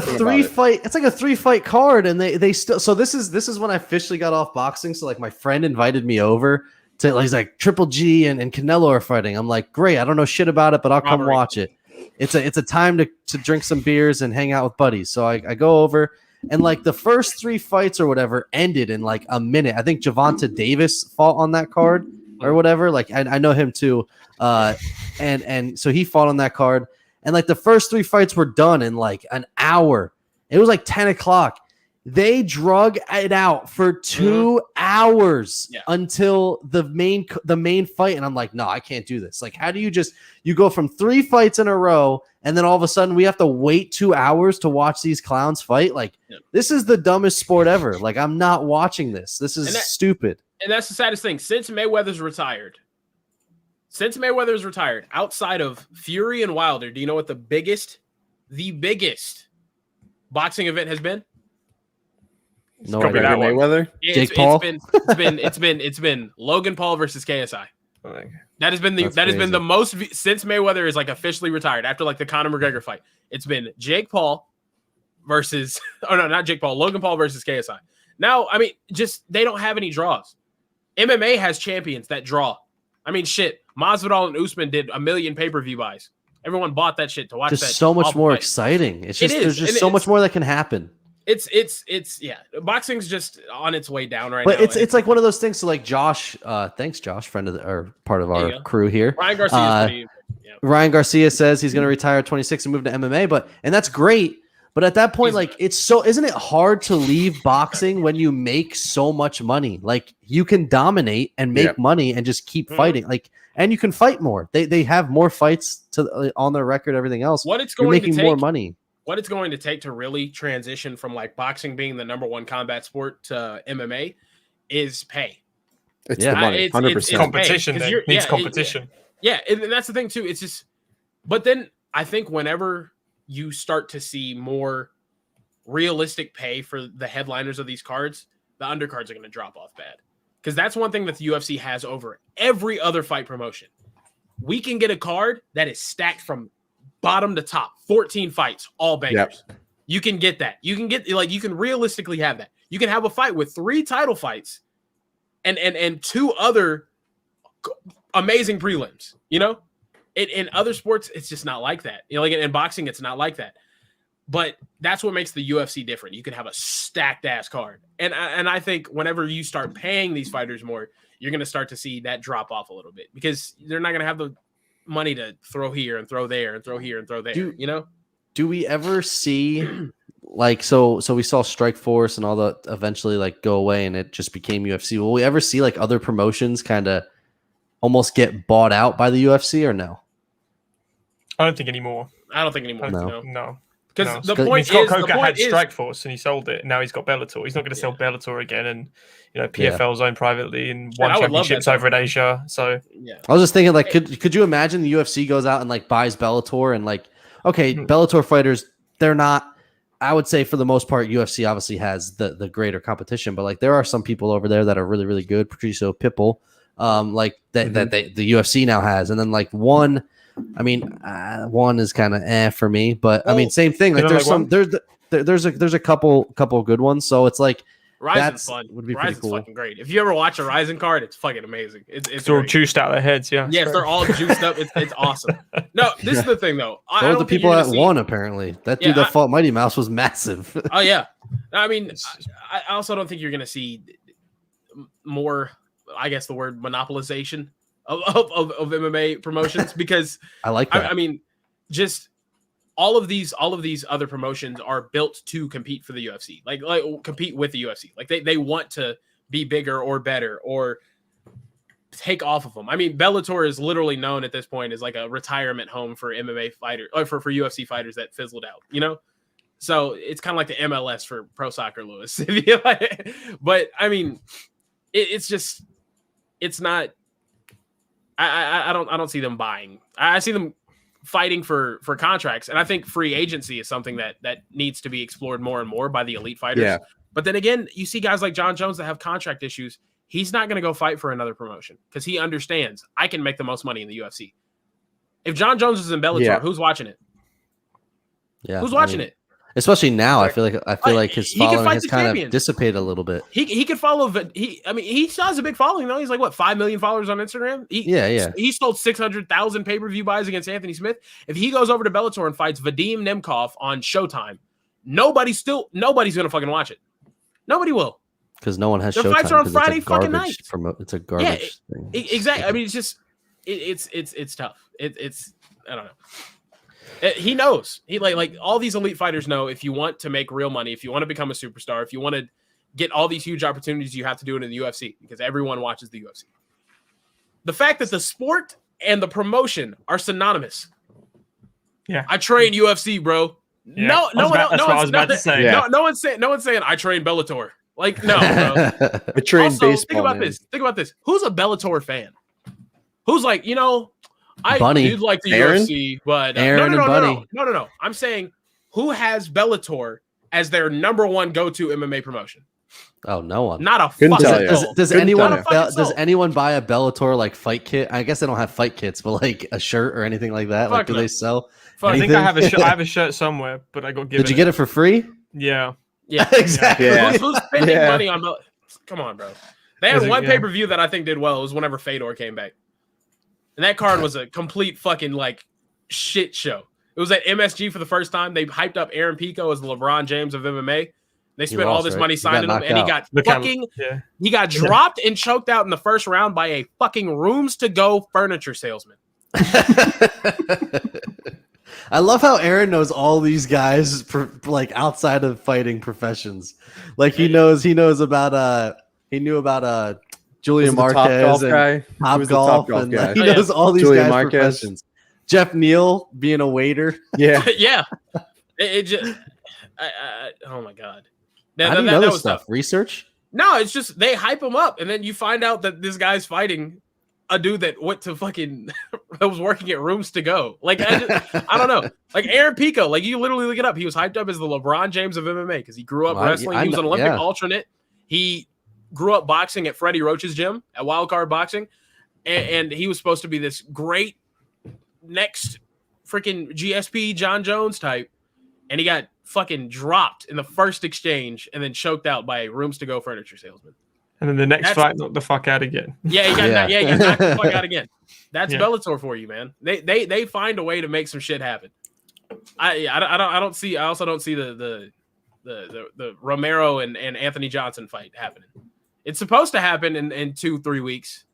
a three fight card, and they still. So this is when I officially got off boxing. So like my friend invited me over to. He's like Triple G and Canelo are fighting. I'm like, great. I don't know shit about it, but I'll come watch it. It's a time to drink some beers and hang out with buddies. So I go over. And like the first 3 fights or whatever ended in like a minute. I think Gervonta Davis fought on that card or whatever. Like I know him too. And so he fought on that card. And like the first 3 fights were done in like an hour. It was like 10 o'clock. They drug it out for 2 hours until the main fight. And I'm like, no, I can't do this. Like, how do you go from 3 fights in a row and then all of a sudden we have to wait 2 hours to watch these clowns fight? Like, this is the dumbest sport ever. Like, I'm not watching this. This is stupid. And that's the saddest thing. Since Mayweather's retired, outside of Fury and Wilder, do you know what the biggest boxing event has been? No idea. Mayweather? Jake Paul? It's been Logan Paul versus KSI. That has been the most since Mayweather is like officially retired after like the Conor McGregor fight. It's been Jake Paul versus Logan Paul versus KSI. Now, I mean, just they don't have any draws. MMA has champions that draw. I mean, shit. Masvidal and Usman did 1 million pay-per-view buys. Everyone bought that shit to watch. Just so much more exciting. It's just there's just so much more that can happen. It's boxing's just on its way down right now. But it's like one of those things. So like Josh, thanks Josh, friend of or part of our crew here. Ryan Garcia says he's going to retire at 26 and move to MMA, and that's great. But at that point, isn't it hard to leave boxing when you make so much money? Like you can dominate and make money and just keep fighting. Like, and you can fight more. They have more fights on their record, everything else. You're making more money. What it's going to take to really transition from like boxing being the number 1 combat sport to MMA is pay. It's the money, 100%. It's competition. It needs competition. Yeah, and that's the thing too. It's just, but then I think whenever you start to see more realistic pay for the headliners of these cards, the undercards are going to drop off bad. Because that's one thing that the UFC has over every other fight promotion. We can get a card that is stacked from bottom to top, 14 fights, all bangers. Yep. You can get that. You can realistically have that. You can have a fight with 3 title fights and 2 other amazing prelims, you know? In other sports, it's just not like that. You know, like in boxing, it's not like that. But that's what makes the UFC different. You can have a stacked ass card. And I think whenever you start paying these fighters more, you're going to start to see that drop off a little bit because they're not going to have the money to throw here and throw there and throw here and throw there. You know? Do we ever see like so we saw Strikeforce and all the eventually like go away and it just became UFC? Will we ever see like other promotions kind of almost get bought out by the UFC or no? I don't think anymore. No. Because the point is, Coca had Strikeforce and he sold it. Now he's got Bellator. He's not going to sell Bellator again, and PFL's owned privately and won championships over in Asia. So I was just thinking, like, could you imagine the UFC goes out and like buys Bellator and like, okay, Bellator fighters, they're not I would say for the most part, UFC obviously has the greater competition, but like there are some people over there that are really, really good. Patricio Pitbull, like that the UFC now has, and then like one is kind of for me, but I mean same thing. Like there's a couple of good ones, so it's like Ryzen's fun. Would be Ryzen's cool. fucking great. If you ever watch a Ryzen card, it's fucking amazing. It's all juiced out of their heads. Yeah. Yes, they're all juiced up. It's awesome. No, this is the thing though. So the people at one apparently. That dude that fought Mighty Mouse was massive. Oh yeah. I mean, I also don't think you're gonna see more. I guess the word monopolization of MMA promotions because I like that. I mean, just. All of these other promotions are built to compete for the UFC, like compete with the UFC. Like they want to be bigger or better or take off of them. I mean, Bellator is literally known at this point as like a retirement home for MMA fighters or for UFC fighters that fizzled out, you know? So it's kind of like the MLS for pro soccer, Lewis. But I mean, it's not, I don't see them buying. I see them fighting for contracts, and I think free agency is something that needs to be explored more and more by the elite fighters. Yeah. But then again, you see guys like John Jones that have contract issues. He's not going to go fight for another promotion because he understands I can make the most money in the UFC. If John Jones is in Bellator, who's watching it? Yeah, who's watching it? Especially now, I feel like his following has kind of dissipated a little bit. He could follow. He still has a big following though. He's like 5 million followers on Instagram. He sold 600,000 pay-per-view buys against Anthony Smith. If he goes over to Bellator and fights Vadim Nemkov on Showtime, nobody's gonna fucking watch it. Nobody will because no one has Their Showtime. Fights are on Friday fucking night. It's a garbage thing. Exactly. I mean, it's just it's tough. It's I don't know. He knows. He like all these elite fighters know if you want to make real money, if you want to become a superstar, if you want to get all these huge opportunities, you have to do it in the UFC because everyone watches the UFC. The fact that the sport and the promotion are synonymous. Yeah. I train UFC, bro. Yeah. No one's saying I train Bellator. Like, no, bro. I train also, baseball. Think about this. Who's a Bellator fan? Who's like, I Bunny. do like the Aaron? UFC, but Aaron and Bunny. No. I'm saying who has Bellator as their number one go-to MMA promotion? Oh, no one. Not a Couldn't fucking tell you. soul. Does Does anyone buy a Bellator like fight kit? I guess they don't have fight kits, but like a shirt or anything like that. Like, do they sell? I think I have a shirt somewhere, but I got given. Did you get it for free? Yeah. Yeah, exactly. Yeah. Who's spending money on Bellator? Come on, bro. They had one pay-per-view that I think did well. It was whenever Fedor came back. And that card was a complete fucking like shit show. It was at MSG for the first time. They hyped up Aaron Pico as the LeBron James of MMA. They spent all this money signing him, and he got dropped and choked out in the first round by a fucking rooms to go furniture salesman. I love how Aaron knows all these guys like outside of fighting professions. Like he knew about Julian Marquez and Top Golf guy. He knows all these Julian guys' Marquez. professions. Jeff Neal being a waiter. Yeah. Yeah. It just oh my god. How do you know this stuff? Tough. Research? No, it's just they hype him up, and then you find out that this guy's fighting a dude that went to fucking that was working at rooms to go. Like I don't know. Like Aaron Pico, like you literally look it up. He was hyped up as the LeBron James of MMA because he grew up wrestling. He was an Olympic alternate. He grew up boxing at Freddie Roach's gym at Wildcard Boxing, and he was supposed to be this great next freaking GSP John Jones type, and he got fucking dropped in the first exchange and then choked out by a rooms to go furniture salesman. And then the next fight, knocked the fuck out again. Yeah, he got knocked the fuck out again. That's Bellator for you, man. They find a way to make some shit happen. I also don't see the Romero and Anthony Johnson fight happening. It's supposed to happen in 2-3 weeks.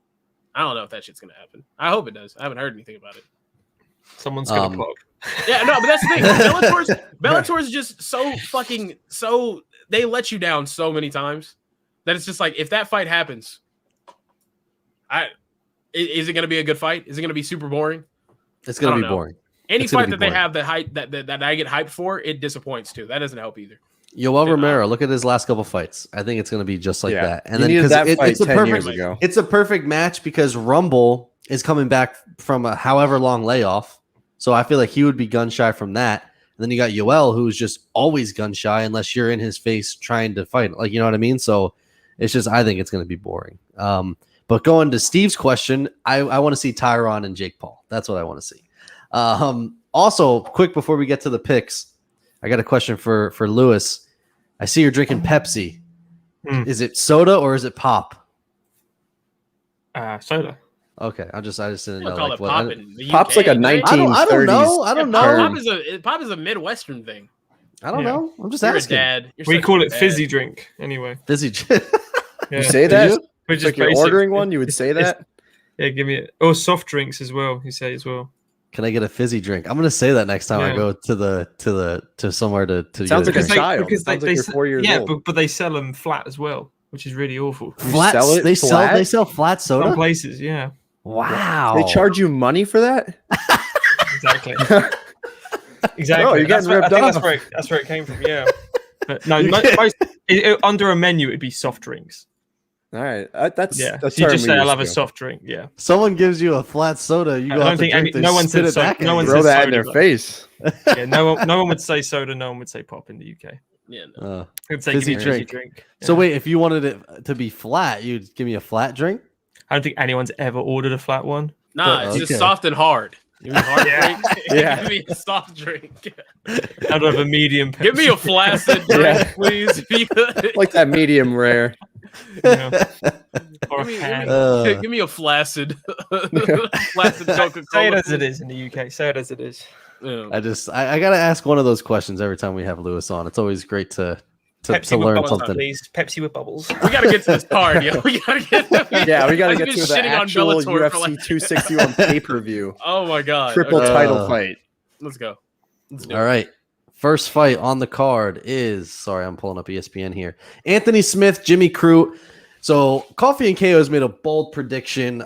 I don't know if that shit's gonna happen. I hope it does. I haven't heard anything about it. Someone's gonna plug. Yeah, no, but that's the thing. Bellator's just so they let you down so many times that it's just like if that fight happens, is it gonna be a good fight? Is it gonna be super boring? It's gonna be boring. Any fight that they have that I get hyped for, it disappoints too. That doesn't help either. Yoel Romero, look at his last couple fights. I think it's going to be just like that. And then it's a perfect match because Rumble is coming back from a however long layoff. So I feel like he would be gun shy from that. And then you got Yoel, who's just always gun shy unless you're in his face trying to fight. Like, you know what I mean? So it's just, I think it's going to be boring. But going to Steve's question, I want to see Tyron and Jake Paul. That's what I want to see. Also, quick before we get to the picks, I got a question for Lewis. I see you're drinking Pepsi. Is it soda or is it pop? Soda. Okay, I just didn't know. Call Like, it pop in the Pop's UK, like a right? 1930s. I don't know. I don't know. Pop is a Midwestern thing. I don't know. I'm just You're asking. a dad. You're We such call a it dad. fizzy drink anyway. Fizzy. You say that? you? Which It's is like you're basic. ordering one, you would say that? Yeah, give me it. Or soft drinks as well. You say as well. Can I get a fizzy drink? I'm gonna say that next time I Yeah. go to somewhere to Sounds get like a drink. child. Because Sounds like you're 4 years yeah, old. but they sell them flat as well, which is really awful. Flat. sell it They flat? sell flat Some soda. places, yeah, Wow. They charge you money for that? exactly. Exactly. Oh, you're getting ripped off. That's where it came from. Yeah, but no, under a menu it'd be soft drinks. All right, that's Yeah, a so you term just we say I'll use have a here. soft drink. Yeah, Someone gives you a flat soda, you I go don't have to think drink. no one spit said it back. no one Throw says that in soda, their though. face. Yeah, no one would say soda. No one would say pop in the UK. Yeah, no. I'd say Fizzy give me a fizzy drink. drink. So Yeah. wait, if you wanted it to be flat, you'd give me a flat drink. I don't think anyone's ever ordered a flat one. Nah, it's Okay. just soft and hard. Give me a hard Yeah. drink. Yeah. Give me a soft drink. Out of a medium. Give me a flaccid drink, Yeah. please. If you could. Like that medium rare. Yeah. Or Give me, a can. give me a flaccid, flaccid Say Coca-Cola. it as it is in the UK. Say it as it is. Yeah. I gotta ask one of those questions every time we have Lewis on. It's always great to Pepsi with learn bubbles, something. please. Pepsi with bubbles. We gotta get to this card, yo. We gotta get. Yeah, we got to I've get been to the shitting on actual Bellator for UFC like- 261 pay-per-view. Oh my god! Triple Okay, title fight. let's go. Let's do All it. right. First fight on the card is, sorry, I'm pulling up ESPN here. Anthony Smith, Jimmy Crute. So Coffee and KO has made a bold prediction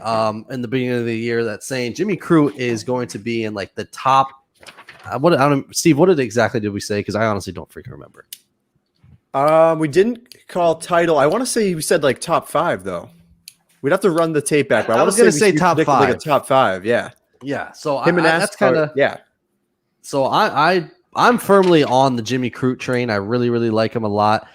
in the beginning of the year that's saying Jimmy Crute is going to be in like the top. Steve, what exactly did we say? Because I honestly don't freaking remember. We didn't call title. I want to say we said like top 5 though. We'd have to run the tape back. But I I, was want gonna to say we top predicted like a 5. top 5. Yeah, Yeah. So him and that's kind of yeah. So I'm firmly on the Jimmy Crute train. I really, really like him a lot.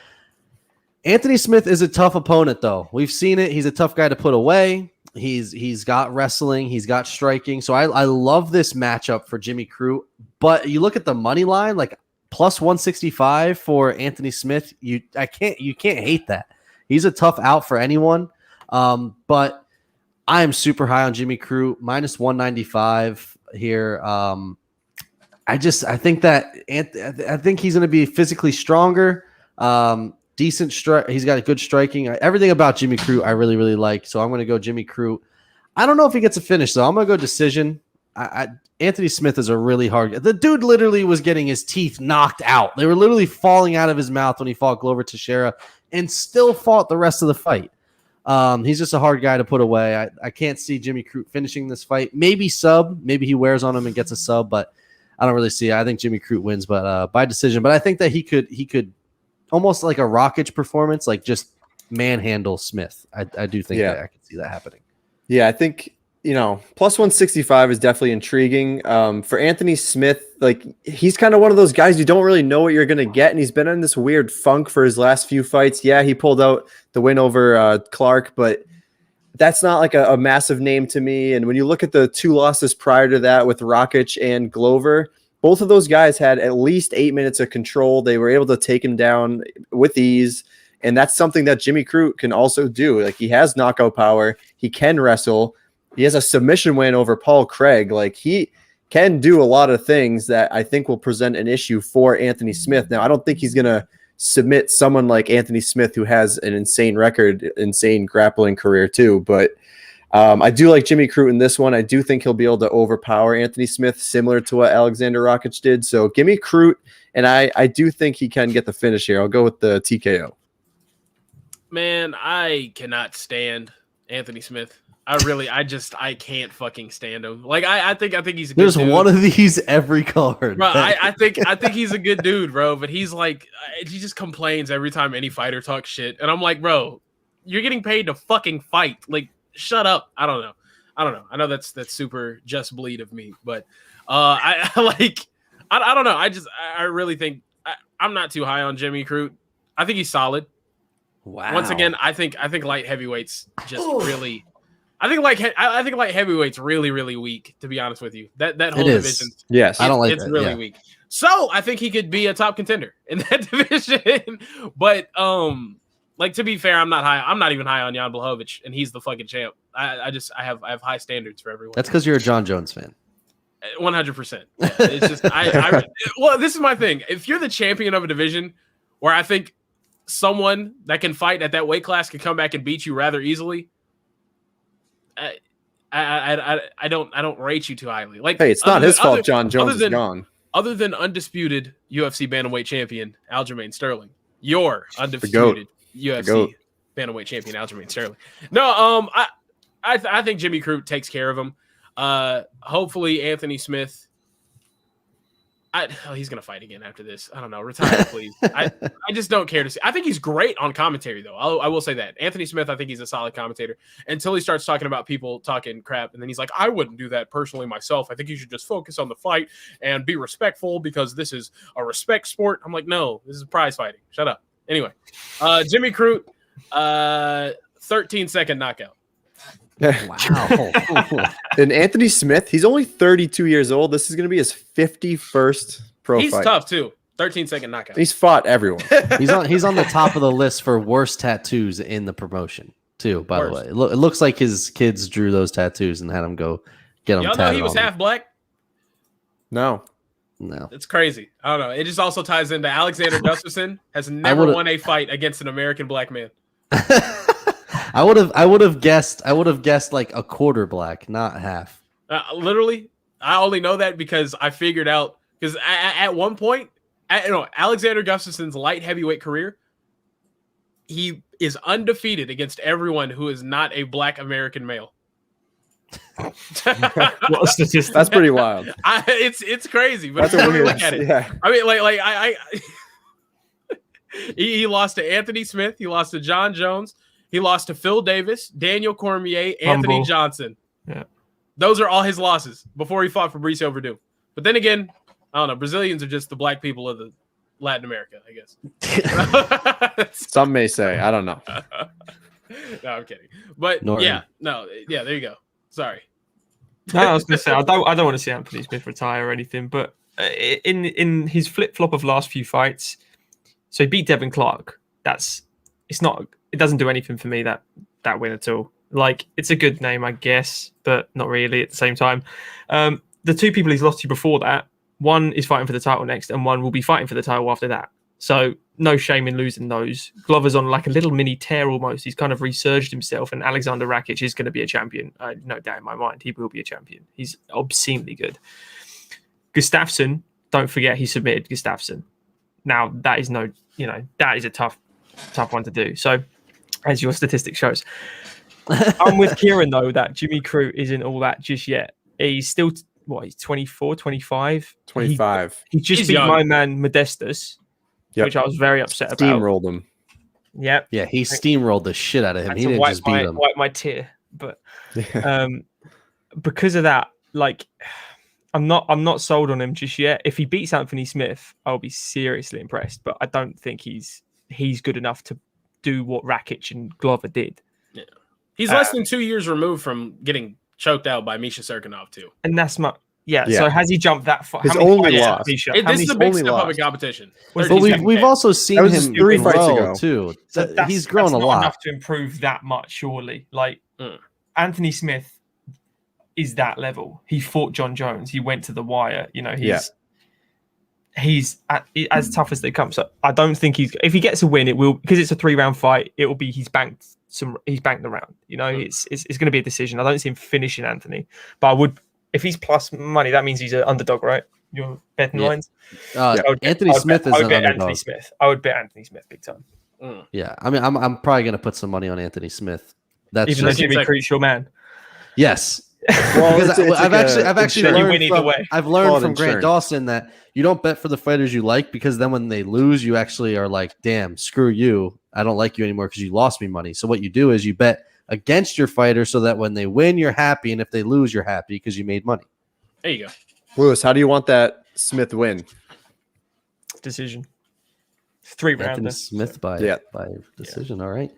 Anthony Smith is a tough opponent, though. We've seen it. He's a tough guy to put away. He's got wrestling. He's got striking. So I love this matchup for Jimmy Crute. But you look at the money line, like plus 165 for Anthony Smith. You can't hate that. He's a tough out for anyone. But I am super high on Jimmy Crute, minus 195 here. I think he's going to be physically stronger. Decent strike. He's got a good striking. Everything about Jimmy Crute I really, really like. So I'm going to go Jimmy Crute. I don't know if he gets a finish, though. I'm going to go decision. Anthony Smith is a really hard guy. The dude literally was getting his teeth knocked out. They were literally falling out of his mouth when he fought Glover Teixeira and still fought the rest of the fight. He's just a hard guy to put away. I can't see Jimmy Crute finishing this fight. Maybe sub. Maybe he wears on him and gets a sub, but I don't really see it. I think Jimmy Crute wins, but by decision. But I think that he could almost like a Rockage performance, like just manhandle Smith. I do think that I can see that happening. Yeah, I think, plus 165 is definitely intriguing. For Anthony Smith, like he's kind of one of those guys you don't really know what you're going to get, and he's been in this weird funk for his last few fights. Yeah, he pulled out the win over Clark, but that's not like a massive name to me. And when you look at the 2 losses prior to that with Rockage and Glover, both of those guys had at least 8 minutes of control. They were able to take him down with ease. And that's something that Jimmy Crute can also do. Like he has knockout power. He can wrestle. He has a submission win over Paul Craig. Like he can do a lot of things that I think will present an issue for Anthony Smith. Now, I don't think he's going to submit someone like Anthony Smith, who has an insane record, insane grappling career too. But I do like Jimmy Crute in this one. I do think he'll be able to overpower Anthony Smith, similar to what Alexander Rockage did. So give me Crute, and I do think he can get the finish here. I'll go with the TKO. Man, I cannot stand Anthony Smith. I can't fucking stand him. Like I think he's a good There's dude. one of these every card. Bro, I think he's a good dude, bro. But he's like, he just complains every time any fighter talks shit, and I'm like, bro, you're getting paid to fucking fight. Like, shut up. I don't know. I know that's super just bleed of me, but I I don't know. I really think I'm not too high on Jimmy Crute. I think he's solid. Wow. Once again, I think light heavyweights just really. I think light heavyweights really weak. To be honest with you, that whole division. Yes, I don't like it's that. really Yeah. weak. So I think he could be a top contender in that division. But like to be fair, I'm not even high on Jan Blachowicz, and he's the fucking champ. I have high standards for everyone. That's because you're a John Jones fan. 100%. Yeah, it's just well, this is my thing. If you're the champion of a division where I think someone that can fight at that weight class can come back and beat you rather easily, I don't rate you too highly. Like, hey, it's not his fault. John Jones is gone. Other than undisputed UFC bantamweight champion Aljamain Sterling, your undisputed UFC bantamweight champion Aljamain Sterling. No, I think Jimmy Crute takes care of him. Hopefully Anthony Smith. He's gonna fight again after this. I don't know. Retire, please. I just don't care to see. I think he's great on commentary, though. I will say that Anthony Smith. I think he's a solid commentator until he starts talking about people talking crap, and then he's like, "I wouldn't do that personally myself. I think you should just focus on the fight and be respectful because this is a respect sport." I'm like, "No, this is prize fighting. Shut up." Anyway, Jimmy Crute, 13-second knockout. Wow. And Anthony Smith, he's only 32 years old. This is going to be his 51st pro He's fight. tough too. 13-second knockout. He's fought everyone. He's on the top of the list for worst tattoos in the promotion too. By the way, it looks like his kids drew those tattoos and had him go get them. Y'all know he was half black. No. It's crazy. I don't know. It just also ties into Alexander Gustafsson has never won a fight against an American black man. I would have guessed like a quarter black, not half. Literally, I only know that because I figured out because at one point, Alexander Gustafsson's light heavyweight career, he is undefeated against everyone who is not a black American male. What a statistic. That's pretty wild. It's crazy, but That's when you weird. look at it, Yeah. I mean, I he lost to Anthony Smith, he lost to John Jones. He lost to Phil Davis, Daniel Cormier, Anthony Johnson. Yeah. Those are all his losses before he fought Fabricio Verdum. But then again, I don't know. Brazilians are just the black people of the Latin America, I guess. Some may say. I don't know. No, I'm kidding. But Norton. there you go. Sorry. No, I was going to say I don't want to see Anthony Smith retire or anything, but in his flip flop of last few fights, so he beat Devin Clark. It doesn't do anything for me that win at all. Like, it's a good name, I guess, but not really at the same time. The two people he's lost to before that, one is fighting for the title next, and one will be fighting for the title after that. So no shame in losing those. Glover's on like a little mini tear almost. He's kind of resurged himself, and Alexander Rakic is going to be a champion. No doubt in my mind, he will be a champion. He's obscenely good. Gustafsson, don't forget he submitted Gustafsson. Now that is that is a tough one to do. So, as your statistic shows, I'm with Kieran though that Jimmy Crute isn't all that just yet. He's still he's 24, 25. 25. He just beat my man Modestus, which I was very upset about. Steamrolled him. Yep. Yeah, he steamrolled the shit out of him. He didn't just beat him. Wipe my tear, but because of that, like, I'm not sold on him just yet. If he beats Anthony Smith, I'll be seriously impressed. But I don't think he's good enough to do what Rakic and Glover did. Yeah. He's less than 2 years removed from getting choked out by Misha Serkinov too. And that's my So has he jumped that far? His only loss. This is a big step up in competition. But we've also seen him 3 fights grow ago too. So He's grown a not lot. enough to improve that much, surely. Like Anthony Smith is that level. He fought John Jones. He went to the wire. He's as tough as they come. So I don't think if he gets a win, it will, because it's a 3-round fight. It will be he's banked the round. It's going to be a decision. I don't see him finishing Anthony, but I would, if he's plus money, that means he's an underdog, right? Your betting lines. Anthony Smith is an underdog. Anthony Smith. I would bet Anthony Smith big time. Yeah, I mean, I'm probably going to put some money on Anthony Smith. That's even though Jimmy Crute's your man. Yes. Well, because I've actually learned from Grant insurance. Dawson that you don't bet for the fighters you like, because then when they lose, you actually are like, damn, screw you. I don't like you anymore because you lost me money. So what you do is you bet against your fighter so that when they win, you're happy. And if they lose, you're happy because you made money. There you go. Lewis, how do you want that Smith win. Decision. 3 Anthony rounder. Smith by decision. All right.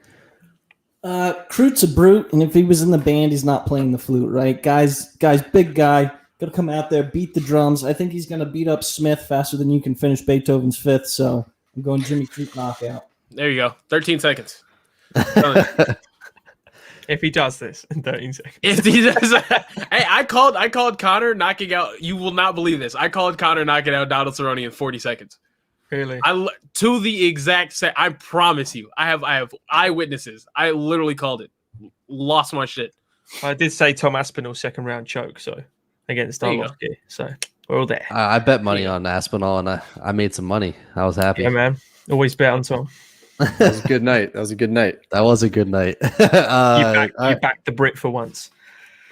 Crute's a brute, and if he was in the band, he's not playing the flute, right? Guys, big guy, gonna come out there, beat the drums. I think he's gonna beat up Smith faster than you can finish Beethoven's Fifth. So I'm going Jimmy Crute knockout. There you go. 13 seconds. If he does this in 13 seconds. If he does, hey, I called Connor knocking out. You will not believe this. I called Connor knocking out Donald Cerrone in 40 seconds. Really? To the exact set. I promise you. I have eyewitnesses. I literally called it. Lost my shit. I did say Tom Aspinall second round choke, so against Arlovski. So we're all there. I bet money on Aspinall, and I made some money. I was happy. Yeah, man. Always bet on Tom. That was a good night. That was a good night. That was a good night. You backed the Brit for once.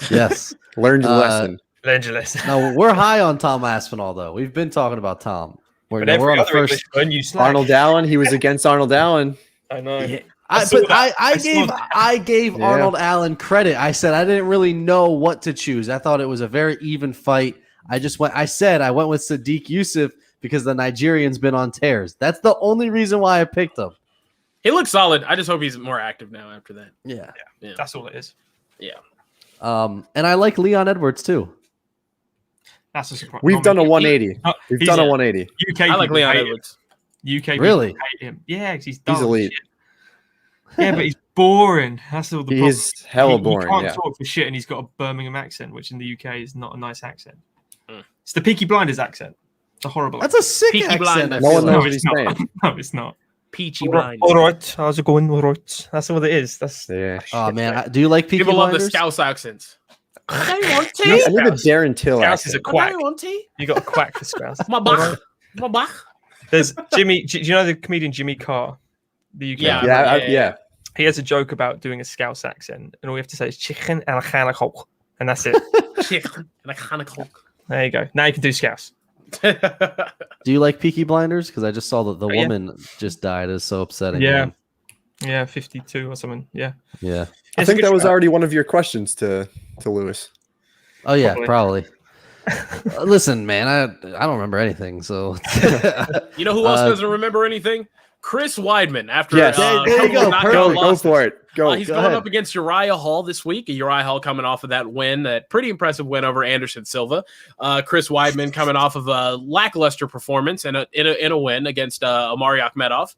Yes. Learned your lesson. Learned your lesson. No, we're high on Tom Aspinall, though. We've been talking about Tom. We're But on the other first. Englishman, you slack. Arnold Allen. He was against Arnold Allen. I know. Yeah. I saw that. I gave Arnold Allen credit. I said I didn't really know what to choose. I thought it was a very even fight. I went with Sadiq Yusuf because the Nigerian's been on tears. That's the only reason why I picked him. He looks solid. I just hope he's more active now after that. Yeah. That's all it is. Yeah. And I like Leon Edwards too. That's a surprise. We've done a 180. We've done a 180. UK. I like Leon Edwards. UK Really? hate him. Yeah, because he's dumb. He's elite. Yeah, but he's boring. That's all the problem. He's hella boring. He can't Yeah. talk for shit, and he's got a Birmingham accent, which in the UK is not a nice accent. It's the Peaky Blinders accent. It's a horrible. That's a sick Peaky accent. Blinders. I feel No one like. knows No, what it's he's not. saying. No, it's not. Peachy Blinders. All right, how's it going? All right. That's what it is. That's Yeah. Oh man, do you like Peaky People love the Blinders? Scouse accents. I want I need the Scouse. Darren Till Scouse is a accent. quack. want tea. You got a quack for Scouse. My bach. My bach. There's Jimmy. Do you know the comedian Jimmy Carr? The UK. Yeah. Yeah. He has a joke about doing a Scouse accent, and all you have to say is chicken and a chanakok, and that's it. There you go. Now you can do Scouse. Do you like Peaky Blinders? Because I just saw that the Yeah. woman just died. It's so upsetting. Yeah. man. Yeah, 52 or something. Yeah. Yeah. I think that was already one of your questions to Lewis. Oh yeah, Probably. Listen, man, I don't remember anything. So You know who else doesn't remember anything? Chris Weidman. After Yes. There you go. knockout Go losses. for it. Go. He's Go going ahead. up against Uriah Hall this week. Uriah Hall coming off of that win, that pretty impressive win over Anderson Silva. Chris Weidman coming off of a lackluster performance and in a win against Omari Akhmedov.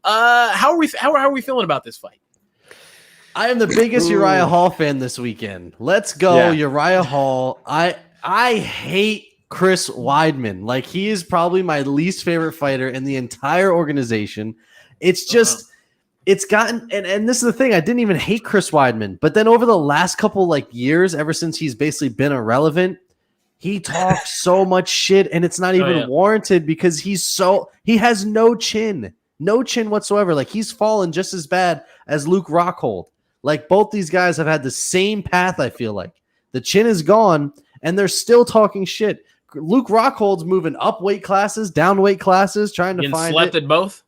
How are we feeling about this fight? I am the biggest Uriah Hall fan this weekend. Let's go, Yeah. Uriah Hall. I hate Chris Weidman. Like, he is probably my least favorite fighter in the entire organization. It's just it's gotten and this is the thing. I didn't even hate Chris Weidman, but then over the last couple years, ever since he's basically been irrelevant, he talks so much shit, and it's not even warranted because he has no chin whatsoever. Like, he's fallen just as bad as Luke Rockhold. Like, both these guys have had the same path. I feel like the chin is gone, and they're still talking shit. Luke Rockhold's moving up weight classes, down weight classes, trying to Getting find slept it. at both.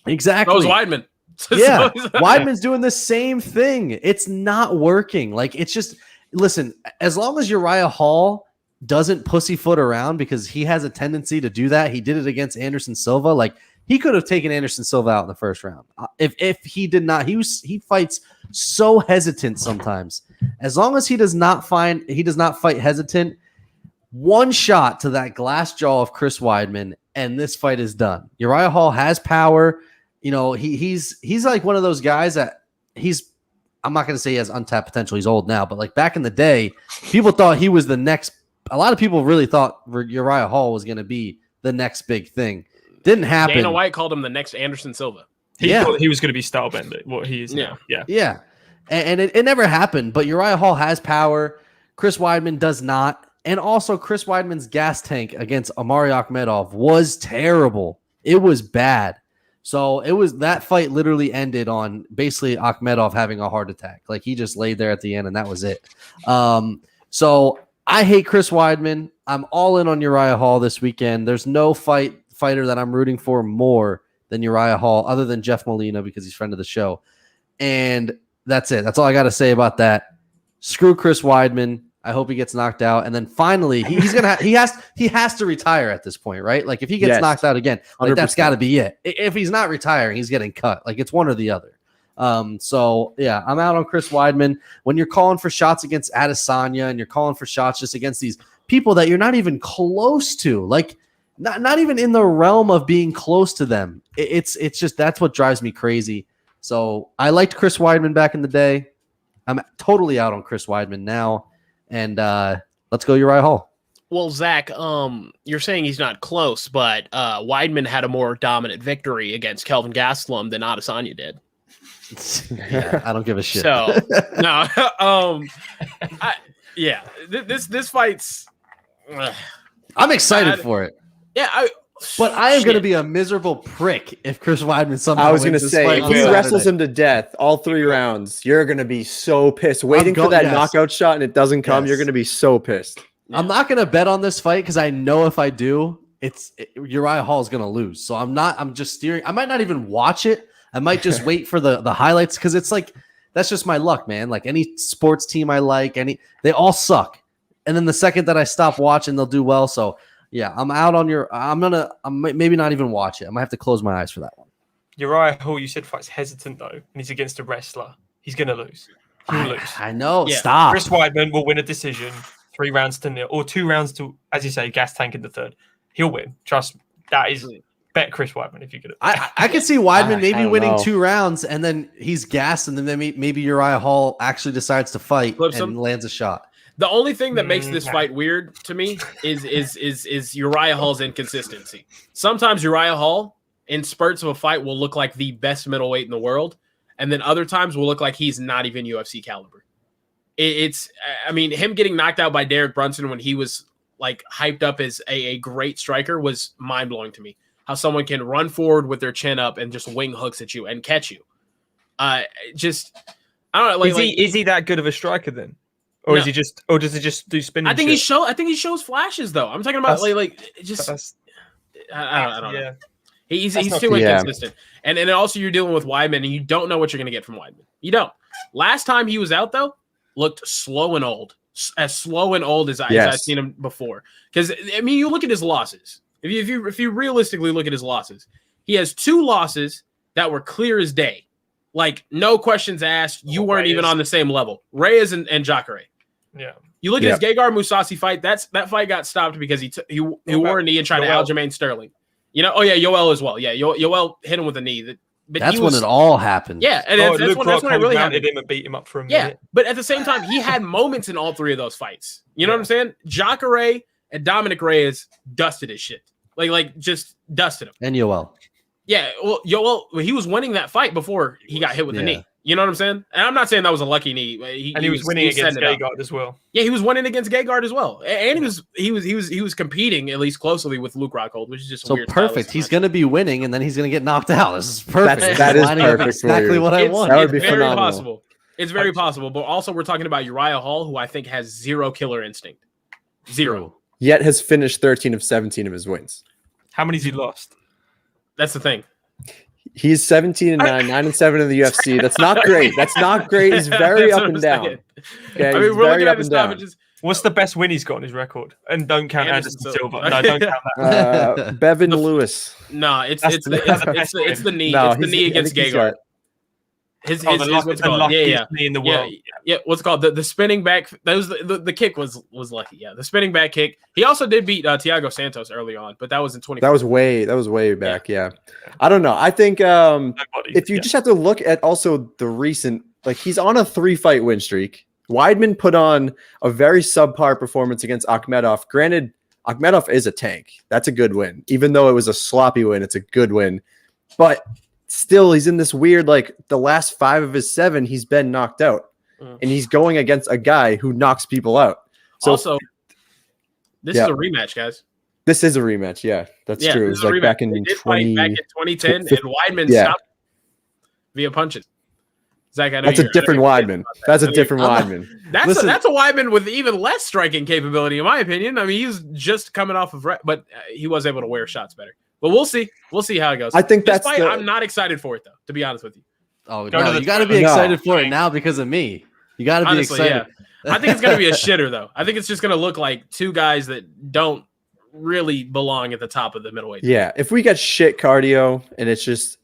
Exactly. That was Weidman. Yeah, Weidman's doing the same thing. It's not working. Like, it's just, listen, as long as Uriah Hall doesn't pussyfoot around, because he has a tendency to do that. He did it against Anderson Silva. Like, he could have taken Anderson Silva out in the first round. If he did not, he fights so hesitant sometimes. As long as he does not fight hesitant, one shot to that glass jaw of Chris Weidman, and this fight is done. Uriah Hall has power. You know, he's like one of those guys that I'm not going to say he has untapped potential. He's old now, but like back in the day, people thought he was the next. A lot of people really thought Uriah Hall was going to be the next big thing. Didn't happen. Dana White called him the next Anderson Silva. He thought he was going to be Stylebender, what he is now. Yeah. And it never happened, but Uriah Hall has power. Chris Weidman does not. And also, Chris Weidman's gas tank against Omari Akhmedov was terrible. It was bad. So that fight literally ended on basically Akhmedov having a heart attack. Like, he just laid there at the end, and that was it. So I hate Chris Weidman. I'm all in on Uriah Hall this weekend. There's no fighter that I'm rooting for more than Uriah Hall, other than Jeff Molina, because he's friend of the show. And that's it. That's all I got to say about that. Screw Chris Weidman. I hope he gets knocked out, and then finally he has to retire at this point, right? Like if he gets knocked out again, like that's got to be it. If he's not retiring, he's getting cut. Like it's one or the other. So yeah, I'm out on Chris Weidman. When you're calling for shots against Adesanya and you're calling for shots just against these people that you're not even close to, like not even in the realm of being close to them, it's just that's what drives me crazy. So I liked Chris Weidman back in the day. I'm totally out on Chris Weidman now. And let's go Uriah Hall. Well, Zach, you're saying he's not close, but Weidman had a more dominant victory against Kelvin Gastelum than Adesanya did. Yeah, I don't give a shit. So no, this fight's. I'm excited for it. Yeah, but I am going to be a miserable prick if Chris Weidman somehow. I was going to wins say, this if fight he on wrestles Saturday. him to death all 3 rounds, you're going to be so pissed. Waiting for that knockout shot and it doesn't come, you're going to be so pissed. I'm not going to bet on this fight because I know if I do, Uriah Hall is going to lose. So I'm just steering. I might not even watch it. I might just wait for the highlights because it's like that's just my luck, man. Like any sports team I like, they all suck. And then the second that I stop watching, they'll do well. So yeah, I'm out on I'm maybe not even watch it. I might have to close my eyes for that one. Uriah Hall, you said fight's hesitant though, and he's against a wrestler. He's gonna lose. He'll lose. I know. Yeah. Stop. Chris Weidman will win a decision, 3 rounds to 0, or 2 rounds to, as you say, gas tank in the 3rd. He'll win. Trust me. That is bet Chris Weidman if you could. I could see Weidman maybe winning know. 2 rounds, and then he's gassed, and then maybe Uriah Hall actually decides to fight Flips and him. lands a shot. The only thing that makes this fight weird to me is Uriah Hall's inconsistency. Sometimes Uriah Hall, in spurts of a fight, will look like the best middleweight in the world, and then other times will look like he's not even UFC caliber. I mean, him getting knocked out by Derek Brunson when he was like hyped up as a great striker was mind blowing to me. How someone can run forward with their chin up and just wing hooks at you and catch you. I don't know. Like, is he that good of a striker then? Or is he just, or does he just do spinning? I think he shows flashes though. I'm talking about I don't know. He's too inconsistent. And also you're dealing with Weidman and you don't know what you're going to get from Weidman. You don't. Last time he was out though, looked slow and old. As slow and old as I've seen him before. Because I mean, you look at his losses. If you realistically look at his losses, he has 2 losses that were clear as day. Like no questions asked. You weren't even on the same level. Reyes and Jacare. Yeah. You look at his Gegard Mousasi fight. That fight got stopped because he wore a knee and tried to Aljamain Sterling. You know, Yoel as well. Yeah, Yoel hit him with a knee. But that's when it all happened. Yeah, and that's when it really happened. Him and beat him up for a minute. Yeah, but at the same time, he had moments in all 3 of those fights. You know what I'm saying? Jacare and Dominic Reyes dusted his shit. Like just dusted him. And Yoel. Yeah, well, Yoel, he was winning that fight before he got hit with the knee. You know what I'm saying? And I'm not saying that was a lucky knee. He was winning against Gegard as well. Yeah, he was winning against Gegard as well, and he was competing at least closely with Luke Rockhold, which is just so weird. Perfect. He's going to be winning, and then he's going to get knocked out. This is perfect. That is perfect. Exactly what I want. That would be very phenomenal. possible. It's very possible, but also we're talking about Uriah Hall, who I think has 0 killer instinct. 0. Yet has finished 13 of 17 of his wins. How many's he lost? That's the thing. He's 17-9, 9-7 in the UFC. That's not great. That's not great. He's very up and down. Okay, I mean, we're looking at his stoppages. What's the best win he's got on his record? And don't count Anderson Silva. No, don't count that. Bevan Lewis. No, it's the knee. No, it's the knee against Gegard. His knee in the world. Yeah, what's it called? The spinning back. That was the kick was lucky. Yeah, the spinning back kick. He also did beat Thiago Santos early on, but that was in 20. That was way back. Yeah. I don't know. I think if you just have to look at also the recent, like he's on a 3-fight win streak. Weidman put on a very subpar performance against Akhmedov. Granted, Akhmedov is a tank. That's a good win. Even though it was a sloppy win, it's a good win. But still, he's in this weird, like the last 5 of his 7, he's been knocked out. And he's going against a guy who knocks people out. So also, this is a rematch, guys. This is a rematch. Yeah, that's true. It was like back in 2010, and Weidman stopped via punches. Zach, I know that's a different Weidman. That's a different Weidman. That's a Weidman with even less striking capability, in my opinion. I mean, he's just coming off of, but he was able to wear shots better. But we'll see. We'll see how it goes. I think this fight, I'm not excited for it, though, to be honest with you. Oh, no, you got to be excited for it now because of me. You got to be excited. I think it's going to be a shitter, though. I think it's just going to look like two guys that don't really belong at the top of the middleweight. Yeah, if we get shit cardio and it's just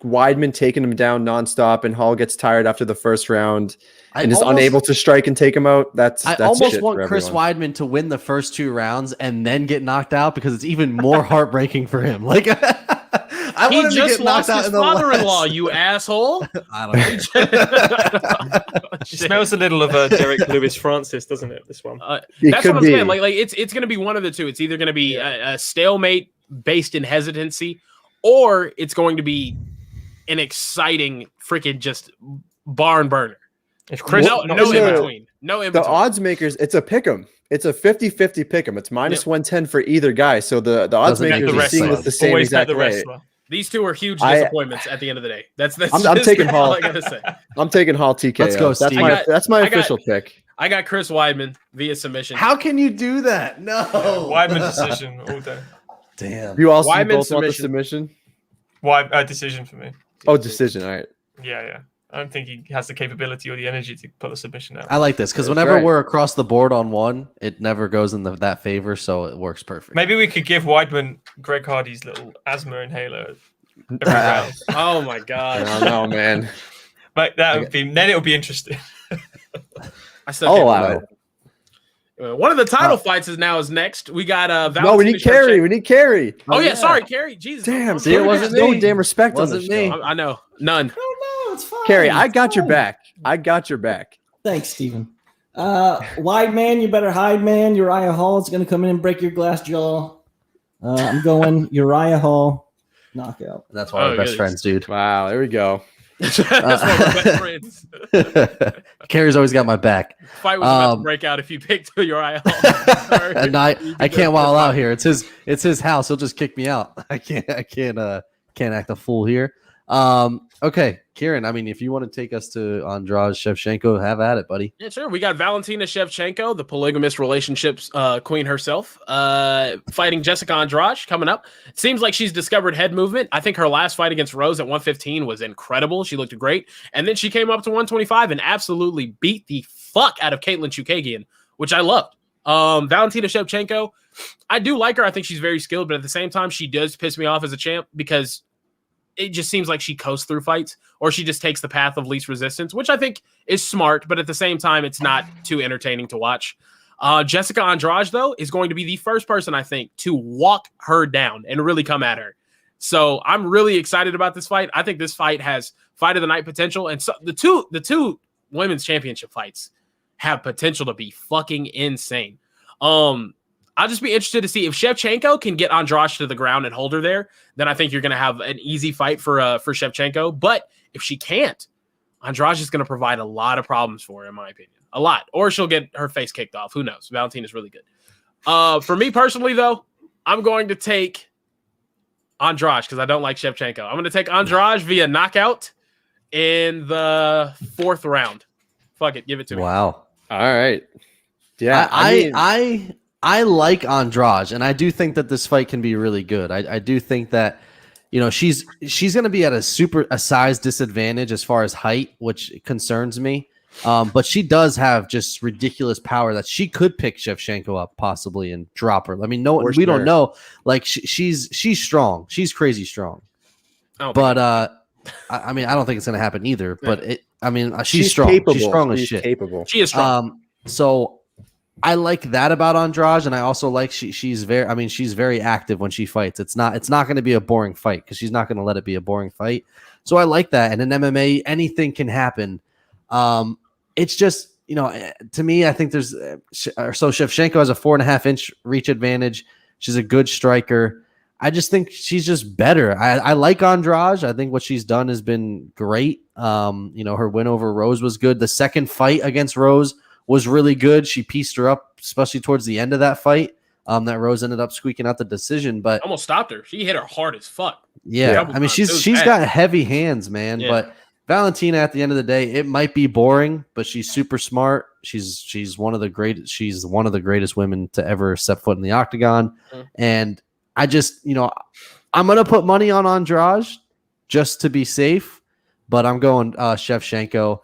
Weidman taking him down nonstop and Hall gets tired after the first round and is unable to strike and take him out, that's almost shit want for Chris everyone. Weidman to win the first 2 rounds and then get knocked out because it's even more heartbreaking for him. Like I He want him to just get knocked lost out his in the father-in-law, last- you asshole. I don't know. It smells a little of Derek Lewis Francis, doesn't it? This one. That's what I'm saying. Like it's going to be one of the two. It's either going to be a stalemate based in hesitancy, or it's going to be an exciting freaking just barn burner. If Chris, No in between. No in The between. odds makers, it's a pick'em. It's a 50-50 pick'em. It's minus 110 for either guy. So the odds Doesn't make makers the are seeing wrestler. this the same always bet exact the way. wrestler. These two are huge I- disappointments at the end of the day. That's I'm just taking all Hall. I gotta say. I'm taking Hall TKO. Let's go, That's Steve. that's my I got- official pick. I got Chris Weidman via submission. How can you do that? No. Weidman decision all day. Damn. You also Weidman both want the submission. submission? Decision for me. Oh, decision. All right. Yeah. I don't think he has the capability or the energy to pull a submission out. I like this because That's whenever right. we're across the board on one, it never goes in that favor, so it works perfect. Maybe we could give Weidman Greg Hardy's little asthma inhaler every round. Oh my I god. don't know, man. But that would be then it would be interesting. I still I'll can't allow believe it. it. One of the title fights is next. We got Valentina No, we need Carrie. Shevchenko. We need Carrie. Oh yeah, sorry, Carrie. Jesus. Damn, See, it Carrie wasn't gets no me. damn respect on Wasn't this me. show. I know. None. No, it's fine. Carrie, I It's got your fine. back. I got your back. Thanks, Steven. Wide man, you better hide, man. Uriah Hall is going to come in and break your glass jaw. I'm going Uriah Hall knockout. That's why we're best good. friends, dude. Wow, there we go. That's why we're best friends. Carrie's always got my back. Fight was about to break out if you picked Uriah Hall. And I can't wild out here. It's his house. He'll just kick me out. I can't act a fool here. Okay, Kieran, I mean, if you want to take us to Andrade Shevchenko, have at it, buddy. Yeah, sure. We got Valentina Shevchenko, the polygamous relationships queen herself, fighting Jessica Andrade coming up. It seems like she's discovered head movement. I think her last fight against Rose at 115 was incredible. She looked great. And then she came up to 125 and absolutely beat the fuck out of Caitlin Chukagian, which I loved. Valentina Shevchenko, I do like her. I think she's very skilled, but at the same time, she does piss me off as a champ because it just seems like she coasts through fights or she just takes the path of least resistance, which I think is smart, but at the same time, it's not too entertaining to watch. Jessica Andrade, though, is going to be the first person, I think, to walk her down and really come at her. So I'm really excited about this fight. I think this fight has fight of the night potential. And so the two women's championship fights have potential to be fucking insane. I'll just be interested to see if Shevchenko can get Andrade to the ground and hold her there. Then I think you're going to have an easy fight for Shevchenko. But if she can't, Andrade is going to provide a lot of problems for her, in my opinion. A lot. Or she'll get her face kicked off. Who knows? Valentina's really good. For me personally, though, I'm going to take Andrade because I don't like Shevchenko. I'm going to take Andrade via knockout in the 4th round. Fuck it. Give it to me. Wow. All right. Yeah, I like Andrade, and I do think that this fight can be really good. I do think that, you know, she's going to be at a size disadvantage as far as height, which concerns me. But she does have just ridiculous power that she could pick Shevchenko up possibly and drop her. I mean, we don't know. Like she's strong. She's crazy strong. But I mean, I don't think it's going to happen either. But she's strong. Capable. She's strong as She's shit. capable. She is strong. So I like that about Andrade, and I also like she's very active when she fights. It's not going to be a boring fight because she's not going to let it be a boring fight. So I like that. And in MMA, anything can happen. It's just, you know, to me, I think there's Shevchenko has a 4.5-inch reach advantage. She's a good striker. I just think she's just better. I like Andrade. I think what she's done has been great. You know, her win over Rose was good. The second fight against Rose was really good. She pieced her up, especially towards the end of that fight. That Rose ended up squeaking out the decision, but almost stopped her. She hit her hard as fuck. Yeah, I mean, she's got heavy hands, man. Yeah. But Valentina, at the end of the day, it might be boring, but she's super smart. She's one of the greatest women to ever step foot in the octagon. And I just, you know, I'm gonna put money on Andrade just to be safe, but I'm going Shevchenko.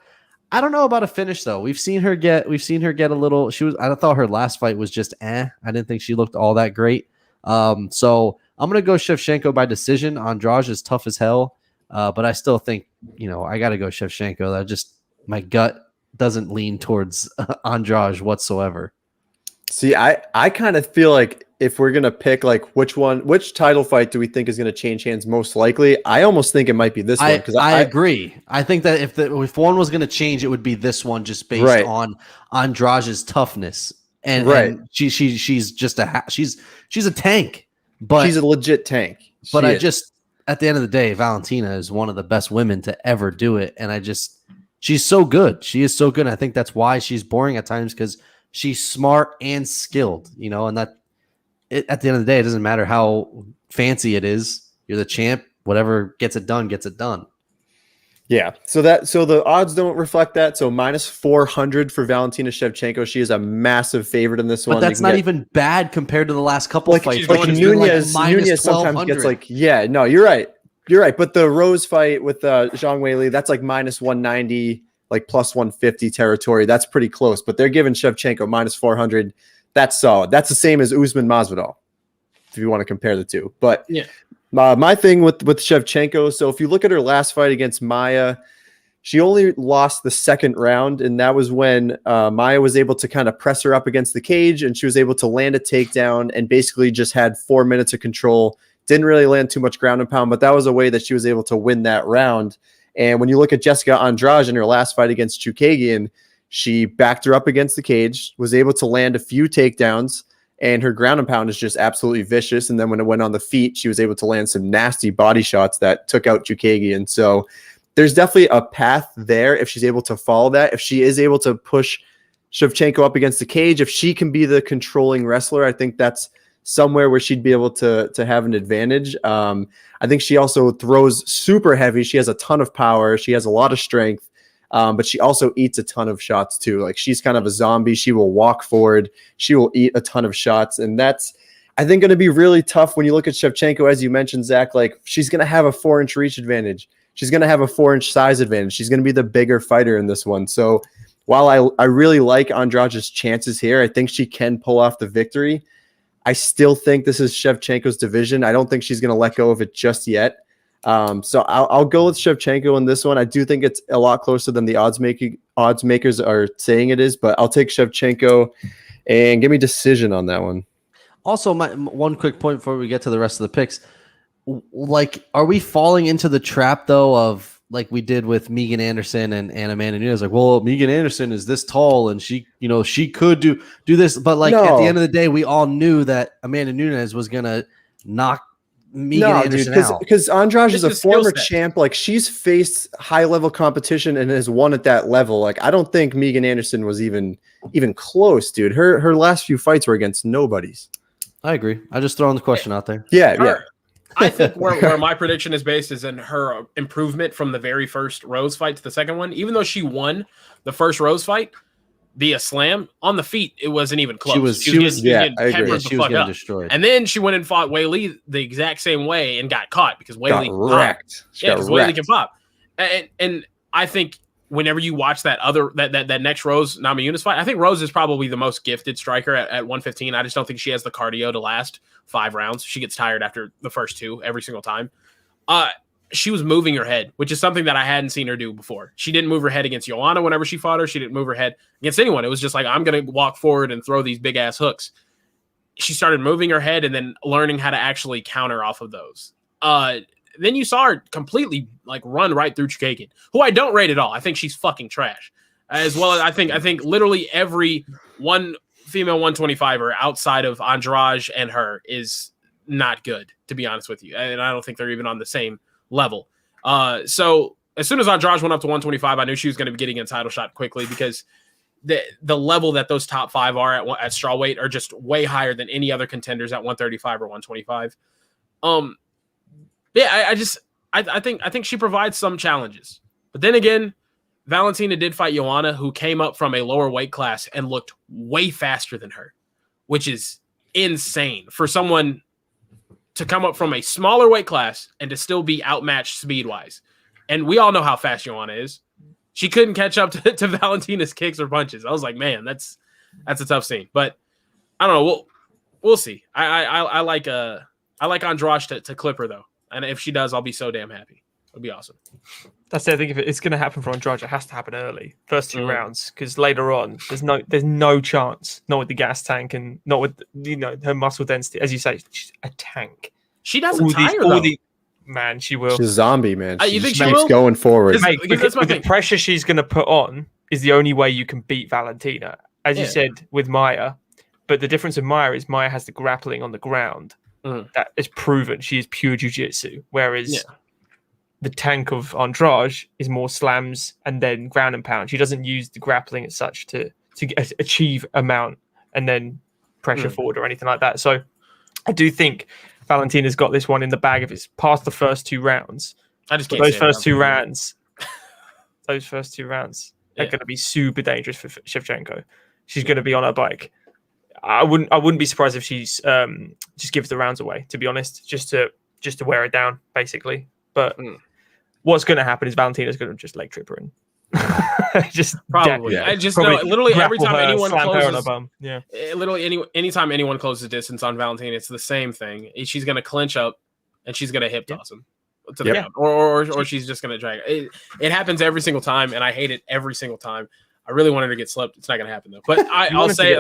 I don't know about a finish though. We've seen her get a little. I thought her last fight was just I didn't think she looked all that great. So I'm gonna go Shevchenko by decision. Andrade is tough as hell, but I still think I got to go Shevchenko. My gut doesn't lean towards Andrade whatsoever. See, I kind of feel like if we're gonna pick like which title fight do we think is gonna change hands most likely, I almost think it might be this one because I agree. I think that if one was gonna change, it would be this one, just based on Andrade's toughness and she's just she's a tank, but she's a legit tank. But at the end of the day, Valentina is one of the best women to ever do it, and she's so good. She is so good. And I think that's why she's boring at times because she's smart and skilled, and at the end of the day, it doesn't matter how fancy it is. You're the champ. Whatever gets it done, gets it done. Yeah. So the odds don't reflect that. So -400 for Valentina Shevchenko. She is a massive favorite in this one. But that's not even bad compared to the last couple of fights. Like Nunes sometimes gets you're right. You're right. But the Rose fight with Zhang Weili, that's like -190. Like +150 territory. That's pretty close, but they're giving Shevchenko -400. That's solid. That's the same as Usman Masvidal, if you want to compare the two. But my thing with Shevchenko, so if you look at her last fight against Maia, she only lost the second round, and that was when Maia was able to kind of press her up against the cage, and she was able to land a takedown and basically just had 4 minutes of control. Didn't really land too much ground and pound, but that was a way that she was able to win that round. And when you look at Jessica Andrade in her last fight against Chookagian, she backed her up against the cage, was able to land a few takedowns, and her ground and pound is just absolutely vicious. And then when it went on the feet, she was able to land some nasty body shots that took out Chookagian. So there's definitely a path there if she's able to follow that. If she is able to push Shevchenko up against the cage, if she can be the controlling wrestler, I think that's somewhere where she'd be able to have an advantage. I think she also throws super heavy. She has a ton of power. She has a lot of strength, but she also eats a ton of shots too. Like she's kind of a zombie. She will walk forward. She will eat a ton of shots. And that's, I think, going to be really tough when you look at Shevchenko, as you mentioned, Zach. Like she's going to have a 4-inch reach advantage. She's going to have a 4-inch size advantage. She's going to be the bigger fighter in this one. So while I really like Andrade's chances here, I think she can pull off the victory. I still think this is Shevchenko's division. I don't think she's going to let go of it just yet. So I'll go with Shevchenko in this one. I do think it's a lot closer than the odds makers are saying it is, but I'll take Shevchenko and give me decision on that one. Also, my one quick point before we get to the rest of the picks. Like, are we falling into the trap though of like we did with Megan Anderson and Amanda Nunes? Like, well, Megan Anderson is this tall and she could do this, but like at the end of the day, we all knew that Amanda Nunes was gonna knock Megan Anderson out. Because Andrade is a former champ. Like she's faced high level competition and has won at that level. Like I don't think Megan Anderson was even close, dude. Her last few fights were against nobodies. I agree. I just throwing the question out there. Yeah. I think where my prediction is based is in her improvement from the very first Rose fight to the second one. Even though she won the first Rose fight via slam, on the feet it wasn't even close. She was getting destroyed. And then she went and fought Weili the exact same way and got caught because Weili wrecked. Because Weili can pop. And I think whenever you watch that next Rose Namajunas fight, I think Rose is probably the most gifted striker at 115. I just don't think she has the cardio to last 5 rounds. She gets tired after the first 2 every single time. She was moving her head, which is something that I hadn't seen her do before. She didn't move her head against Joanna whenever she fought her. She didn't move her head against anyone. It was just like, I'm going to walk forward and throw these big ass hooks. She started moving her head and then learning how to actually counter off of those. Then you saw her completely like run right through Chookagian, who I don't rate at all. I think she's fucking trash. As well as I think literally every one female 125er outside of Andrade and her is not good, to be honest with you. And I don't think they're even on the same level. So as soon as Andrade went up to 125, I knew she was going to be getting a title shot quickly because the level that those top 5 are at strawweight are just way higher than any other contenders at 135 or 125. Yeah, I think she provides some challenges. But then again, Valentina did fight Joanna, who came up from a lower weight class and looked way faster than her, which is insane for someone to come up from a smaller weight class and to still be outmatched speed-wise. And we all know how fast Joanna is. she couldn't catch up to Valentina's kicks or punches. I was like, man, that's a tough scene. But I don't know. We'll see. I like Andrade to clip her though, and if she does, I'll be so damn happy. It'll be awesome. That's it. I think if it's going to happen for Andrade, it has to happen early, first 2 rounds, because later on, there's no chance. Not with the gas tank and not with her muscle density. As you say, she's a tank. She doesn't tire though. Man, she will. She's a zombie, man. You think she she will? keeps going forward. Mate, with the pressure she's going to put on is the only way you can beat Valentina. As you said with Maya, but the difference with Maya is Maya has the grappling on the ground. That is proven. She is pure jiu-jitsu, whereas the tank of Andrade is more slams and then ground and pound. She doesn't use the grappling as such to achieve a mount and then pressure forward or anything like that. So I do think Valentina's got this one in the bag if it's past the first 2 rounds. I just can't those first 2 rounds. Those first 2 rounds are going to be super dangerous for Shevchenko. She's going to be on her bike. I wouldn't be surprised if she's just gives the rounds away, to be honest, just to wear it down, basically. But what's going to happen is Valentina's going to just leg trip her in. Just probably. Yeah. I just know literally every time anyone closes, literally anytime anyone closes distance on Valentina, it's the same thing. She's going to clinch up and she's going to hip toss him to the ground, or she's just going to drag. It happens every single time, and I hate it every single time. I really wanted to get slipped. It's not going to happen though. But I'll say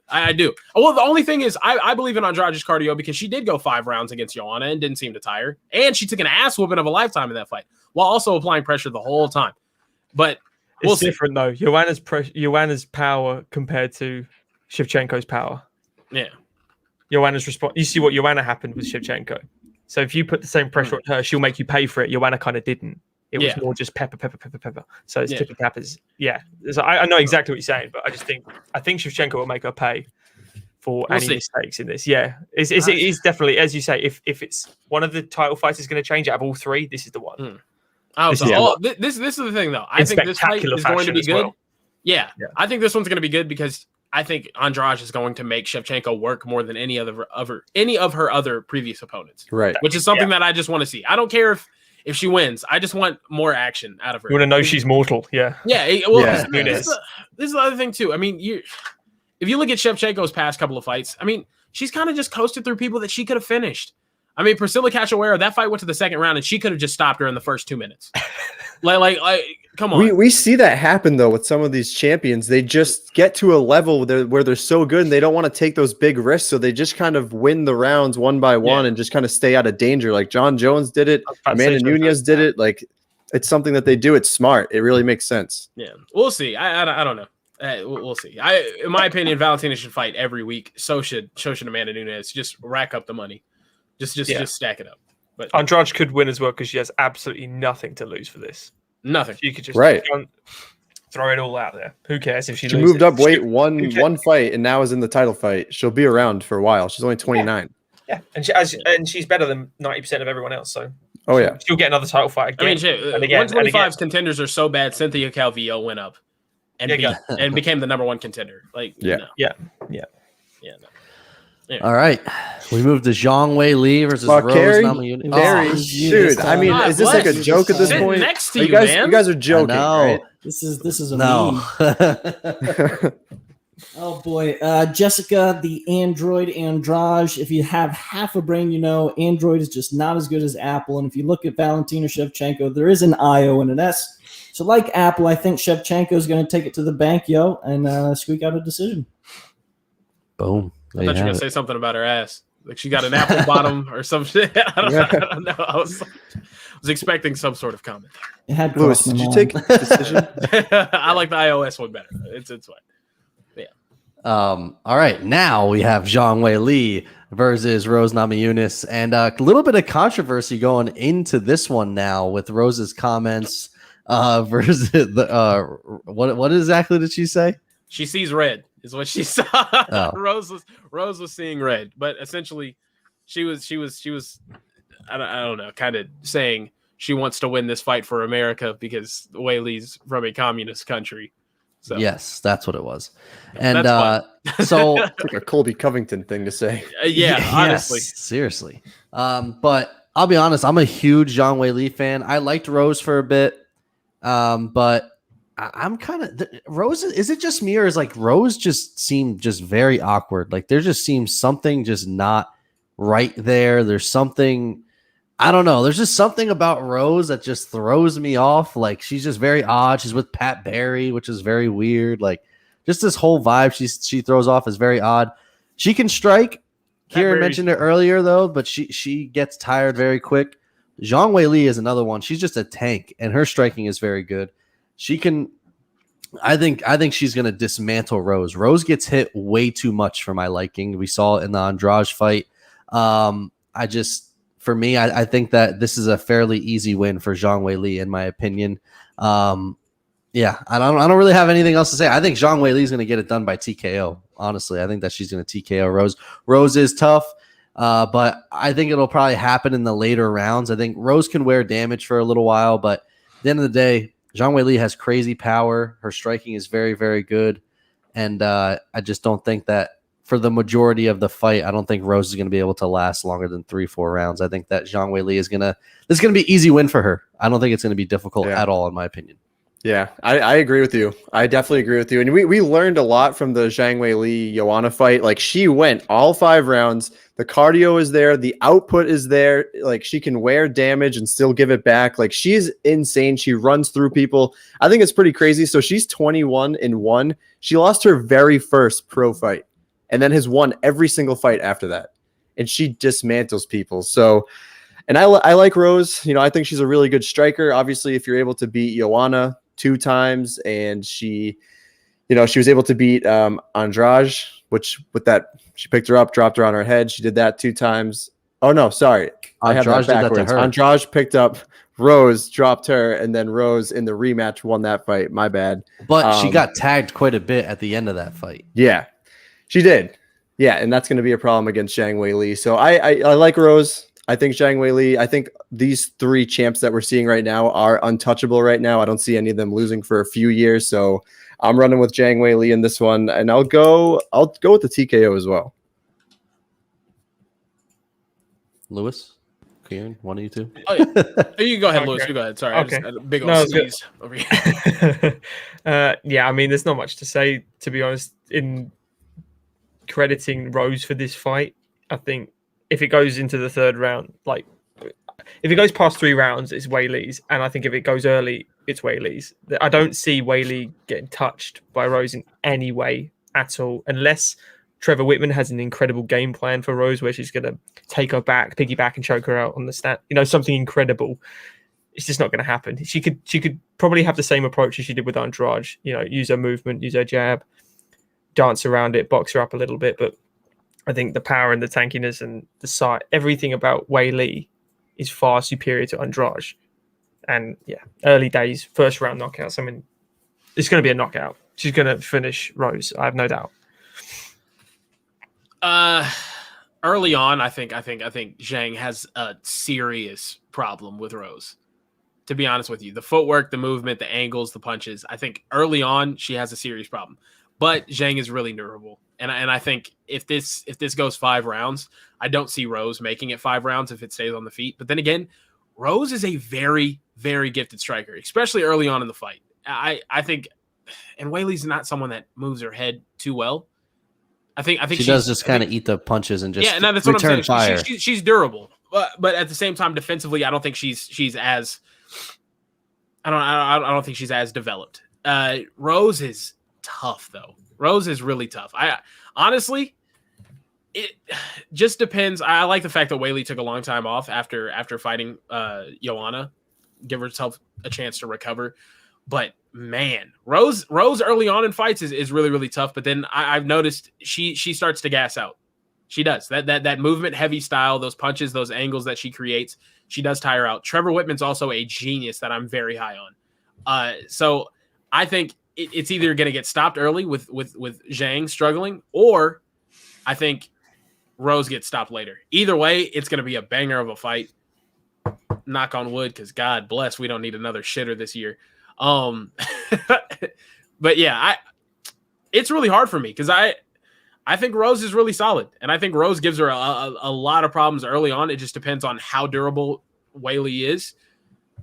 I do. Well, the only thing is I believe in Andrade's cardio because she did go 5 rounds against Joanna and didn't seem to tire, and she took an ass whooping of a lifetime in that fight while also applying pressure the whole time. But it's different though. Joanna's power compared to Shevchenko's power. Yeah. Joanna's response. You see what Joanna happened with Shevchenko. So if you put the same pressure on her, she'll make you pay for it. Joanna kind of didn't. It was more just pepper. So it's tippy tappers. Yeah. So I know exactly what you're saying, but I think Shevchenko will make her pay for any mistakes in this. Yeah. It's definitely, as you say, if it's one of the title fights is going to change out of all 3, this is the one. This is the thing though. I think this fight is going to be good. Well. Yeah. I think this one's going to be good because I think Andrade is going to make Shevchenko work more than any of her other previous opponents. Right. Which is something that I just want to see. I don't care if she wins. I just want more action out of her. You want to know she's mortal. Yeah. Yeah. Well, this is the other thing too. I mean, if you look at Shevchenko's past couple of fights, I mean, she's kind of just coasted through people that she could have finished. I mean, Priscilla Cachoeira, that fight went to the 2nd round, and she could have just stopped her in the first 2 minutes. like, come on. We see that happen though with some of these champions. They just get to a level where they're so good, and they don't want to take those big risks, so they just kind of win the rounds one by one and just kind of stay out of danger. Like John Jones did it, Amanda Nunes did it. Like it's something that they do. It's smart. It really makes sense. Yeah, we'll see. I don't know. We'll see. In my opinion, Valentina should fight every week. So should Amanda Nunes. Just rack up the money. Just stack it up. But Andrade could win as well because she has absolutely nothing to lose for this. Nothing. She could just throw it all out there. Who cares if she loses? Moved up weight one fight and now is in the title fight. She'll be around for a while. She's only 29. Yeah. And she's better than 90% of everyone else. So she'll get another title fight again. I mean, 125's contenders are so bad. Cynthia Calvillo went up and became the number 1 contender. Like no. Yeah. All right, we moved to Zhang Weili versus Rose Namajunas. Shoot, I mean, is this like a joke at this point? Next to you, man. You guys are joking, right? This is a meme. Oh boy, Jessica, the Andrade. If you have half a brain, you know Andrade is just not as good as Apple. And if you look at Valentina Shevchenko, there is an I-O and an S. So like Apple, I think Shevchenko is going to take it to the bank, and squeak out a decision. Boom. I thought you were going to say something about her ass. Like she got an apple bottom or some shit. I don't know. I was expecting some sort of comment. It had Lewis, did you take a decision? I like the iOS one better. It's fine. Yeah. All right. Now we have Zhang Weili versus Rose Namajunas, and a little bit of controversy going into this one now with Rose's comments versus the what exactly did she say? She sees red. Is what she saw. Oh. Rose was seeing red, but essentially, she was I don't know, kind of saying she wants to win this fight for America because Weili's from a communist country. So yes, that's what it was, and so it's like a Colby Covington thing to say. Honestly, yes, seriously. But I'll be honest, I'm a huge Zhang Weili fan. I liked Rose for a bit, but I'm kind of Rose. Is it just me, or is like Rose just seemed just very awkward? Like there just seems something just not right there. There's something, I don't know. There's just something about Rose that just throws me off. Like she's just very odd. She's with Pat Barry, which is very weird. Like just this whole vibe she throws off is very odd. She can strike. Kieran mentioned it earlier though, but she gets tired very quick. Zhang Weili is another one. She's just a tank, and her striking is very good. She can. I think she's going to dismantle Rose. Rose gets hit way too much for my liking. We saw it in the Andrade fight. I think that this is a fairly easy win for Zhang Weili, in my opinion. Yeah, I don't really have anything else to say. I think Zhang Weili is going to get it done by TKO. Honestly, I think that she's going to TKO Rose. Rose is tough. But I think it'll probably happen in the later rounds. I think Rose can wear damage for a little while, but at the end of the day, Zhang Weili has crazy power. Her striking is very, very good. And I just don't think that for the majority of the fight, I don't think Rose is going to be able to last longer than 3-4 rounds. I think that Zhang Weili this is going to be an easy win for her. I don't think it's going to be difficult at all, in my opinion. Yeah, I agree with you. I definitely agree with you. And we learned a lot from the Zhang Weili Joanna fight. Like she went all 5 rounds. The cardio is there. The output is there. Like she can wear damage and still give it back. Like she's insane. She runs through people. I think it's pretty crazy. So she's 21-1. She lost her very first pro fight and then has won every single fight after that. And she dismantles people. So, and I like Rose. You know, I think she's a really good striker. Obviously, if you're able to beat Joanna 2 times, and she was able to beat Andrade, which with that she picked her up, dropped her on her head. She did that 2 times. Oh no, sorry, I have that backwards. Andrade picked up Rose, dropped her, and then Rose in the rematch won that fight. My bad. But she got tagged quite a bit at the end of that fight. Yeah, she did. Yeah, and that's going to be a problem against Zhang Weili. So I like Rose. I think Zhang Weili, I think these 3 champs that we're seeing right now are untouchable right now. I don't see any of them losing for a few years. So I'm running with Zhang Weili in this one, and I'll go with the TKO as well. Lewis, Kieran, one of you two. Oh yeah, you can go ahead, Lewis. You go ahead. Sorry, Okay. I just had a big old sneeze over here. Yeah, I mean, there's not much to say, to be honest, in crediting Rose for this fight. I think if it goes into the 3rd round, like if it goes past 3 rounds, it's Weili's, and I think if it goes early, it's Weili's. I don't see Weili getting touched by Rose in any way at all, unless Trevor Whitman has an incredible game plan for Rose, where she's going to take her back, piggyback, and choke her out on the stand. You know, something incredible. It's just not going to happen. She could probably have the same approach as she did with Andrade. You know, use her movement, use her jab, dance around it, box her up a little bit, but I think the power and the tankiness and the size, everything about Weili is far superior to Andrade. And yeah, early days, 1st round knockouts. I mean, it's going to be a knockout. She's going to finish Rose. I have no doubt. Early on, I think Zhang has a serious problem with Rose. To be honest with you, the footwork, the movement, the angles, the punches. I think early on she has a serious problem. But Zhang is really durable. And I think if this goes 5 rounds, I don't see Rose making it 5 rounds if it stays on the feet. But then again, Rose is a very, very gifted striker, especially early on in the fight. I think, and Weili's not someone that moves her head too well. I think she does just kind of eat the punches and just that's what I'm saying. She's durable, but at the same time, defensively, I don't think she's as I don't think she's as developed. Rose is tough though. Rose is really tough. I honestly, it just depends. I like the fact that Weili took a long time off after fighting Joanna, give herself a chance to recover. But man, Rose early on in fights is really, really tough. But then I've noticed she starts to gas out. She does that movement heavy style, those punches, those angles that she creates. She does tire out. Trevor Whitman's also a genius that I'm very high on. So I think it's either going to get stopped early with Zhang struggling, or I think Rose gets stopped later. Either way, it's going to be a banger of a fight. Knock on wood, because God bless, we don't need another shitter this year. But yeah, it's really hard for me because I think Rose is really solid, and I think Rose gives her a lot of problems early on. It just depends on how durable Weili is.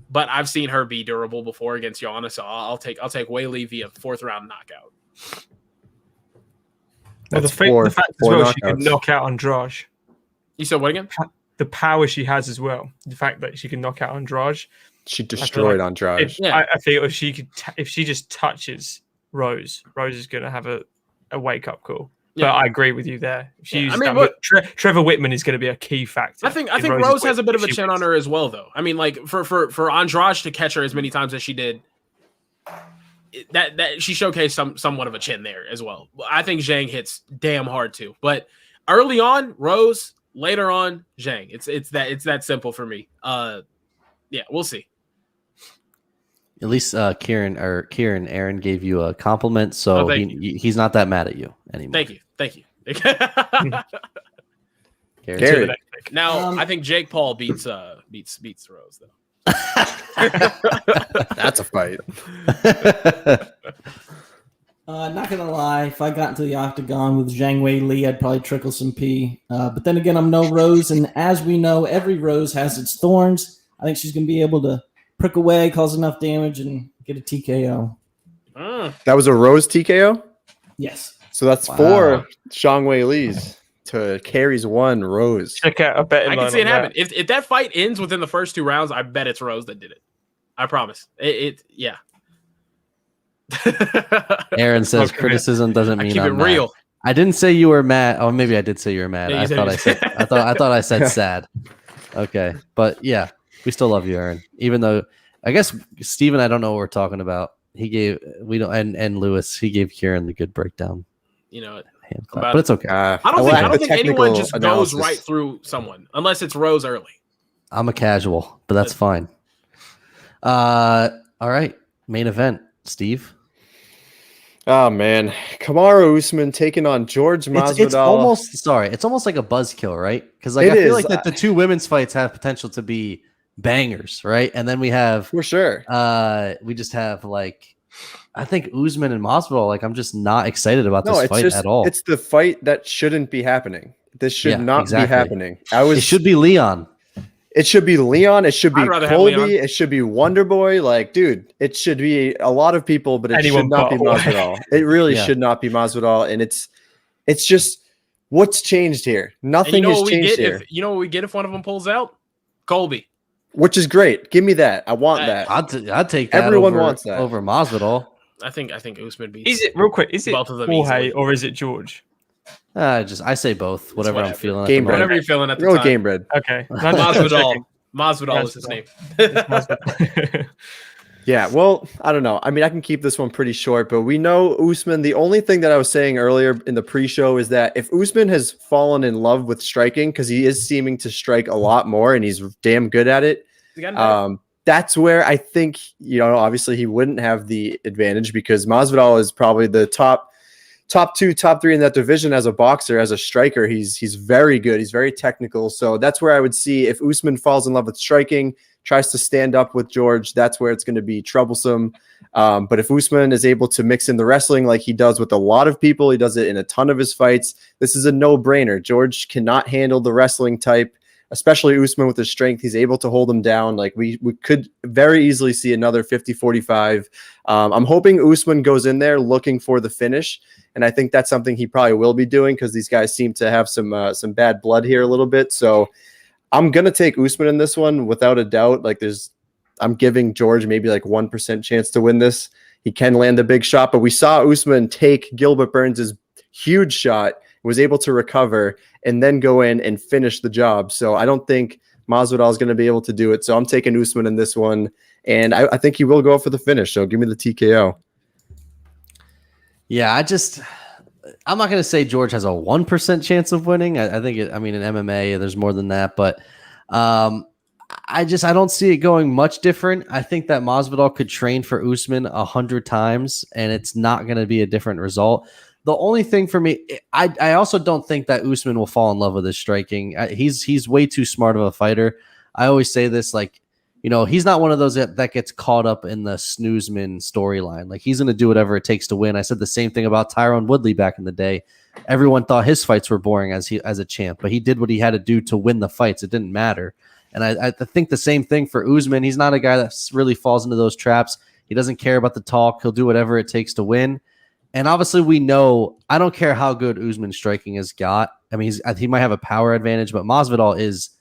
but I've seen her be durable before against Joanna, so I'll take Weili via 4th round knockout. Well, the fact as well, she can knock out Andrade. You said what again? The power she has as well. The fact that she can knock out Andrade. She destroyed Andrade. I feel if she just touches Rose is going to have a wake up call. But I agree with you there. Trevor Whitman is going to be a key factor. I think Rose has a bit of a chin on her as well, though. I mean, like for Andrade to catch her as many times as she did, that she showcased somewhat of a chin there as well. I think Zhang hits damn hard too. But early on, Rose. Later on, Zhang. It's that simple for me. Yeah, we'll see. At least Aaron gave you a compliment, so he's not that mad at you anymore. Thank you. Gary. Now I think Jake Paul beats Rose though. That's a fight. Not gonna lie, if I got into the octagon with Zhang Weili, I'd probably trickle some pee. But then again, I'm no Rose, and as we know, every rose has its thorns. I think she's gonna be able to prick away, cause enough damage, and get a TKO. That was a Rose TKO? Yes. So that's 4 Zhang Weili's to Carrie's 1 Rose. Check out a betting line. I can see it happen. If that fight ends within the first 2 rounds, I bet it's Rose that did it. I promise. Yeah. Aaron says criticism doesn't mean keep I'm it real. Mad. I didn't say you were mad. Oh, maybe I did say you were mad. Yeah, I thought I said sad. Okay, but yeah, we still love you, Aaron. Even though I guess Steven, I don't know what we're talking about. He gave and Lewis, he gave Kieran the good breakdown. You know, hand clap, but it's okay. I don't think anyone just goes right through someone unless it's Rose early. I'm a casual, but that's fine. All right, main event, Steve. Oh man, Kamaru Usman taking on Jorge Masvidal. It's almost like a buzzkill, right? Because I feel like that the 2 women's fights have potential to be bangers, right? And then we have for sure. We just have I think Usman and Masvidal. I'm just not excited about this fight at all. It's the fight that shouldn't be happening. This should not be happening. It should be Leon. It should be Leon. It should be Colby. It should be Wonderboy. Dude, it should be a lot of people, but it should not be Masvidal. It really should not be Masvidal. And it's just what's changed here. Nothing has changed here. You know what we get if one of them pulls out? Colby. Which is great. Give me that. I want that. I'd take that. Everyone wants that over Masvidal. I think Usman beats. Is it real quick? Is it both of them Jorge or is it George? I say both. Whatever I'm feeling. Whatever you're feeling at the time. Game bread. Okay. Masvidal is his name. Yeah, well, I don't know. I mean, I can keep this one pretty short, but we know Usman. The only thing that I was saying earlier in the pre-show is that if Usman has fallen in love with striking, because he is seeming to strike a lot more and he's damn good at it, that's where I think, obviously he wouldn't have the advantage because Masvidal is probably the top 2, top 3 in that division as a boxer, as a striker. He's very good. He's very technical. So that's where I would see if Usman falls in love with striking, tries to stand up with George, that's where it's going to be troublesome. But if Usman is able to mix in the wrestling like he does with a lot of people, he does it in a ton of his fights, this is a no-brainer. George cannot handle the wrestling type, especially Usman with his strength. He's able to hold him down. We could very easily see another 50-45. I'm hoping Usman goes in there looking for the finish, and I think that's something he probably will be doing because these guys seem to have some bad blood here a little bit. So I'm gonna take Usman in this one without a doubt. I'm giving George maybe 1% chance to win this. He can land a big shot, but we saw Usman take Gilbert Burns' huge shot, was able to recover, and then go in and finish the job. So I don't think Masvidal is going to be able to do it. So I'm taking Usman in this one, and I think he will go for the finish. So give me the TKO. Yeah, I'm not going to say George has a 1% chance of winning. I think in MMA, there's more than that, but I don't see it going much different. I think that Masvidal could train for Usman 100 times, and it's not going to be a different result. The only thing for me, I also don't think that Usman will fall in love with his striking. He's way too smart of a fighter. I always say this, he's not one of those that gets caught up in the snoozman storyline. He's going to do whatever it takes to win. I said the same thing about Tyron Woodley back in the day. Everyone thought his fights were boring as a champ, but he did what he had to do to win the fights. It didn't matter. And I think the same thing for Usman. He's not a guy that really falls into those traps. He doesn't care about the talk. He'll do whatever it takes to win. And obviously we know, I don't care how good Usman striking has got. I mean, he might have a power advantage, but Masvidal is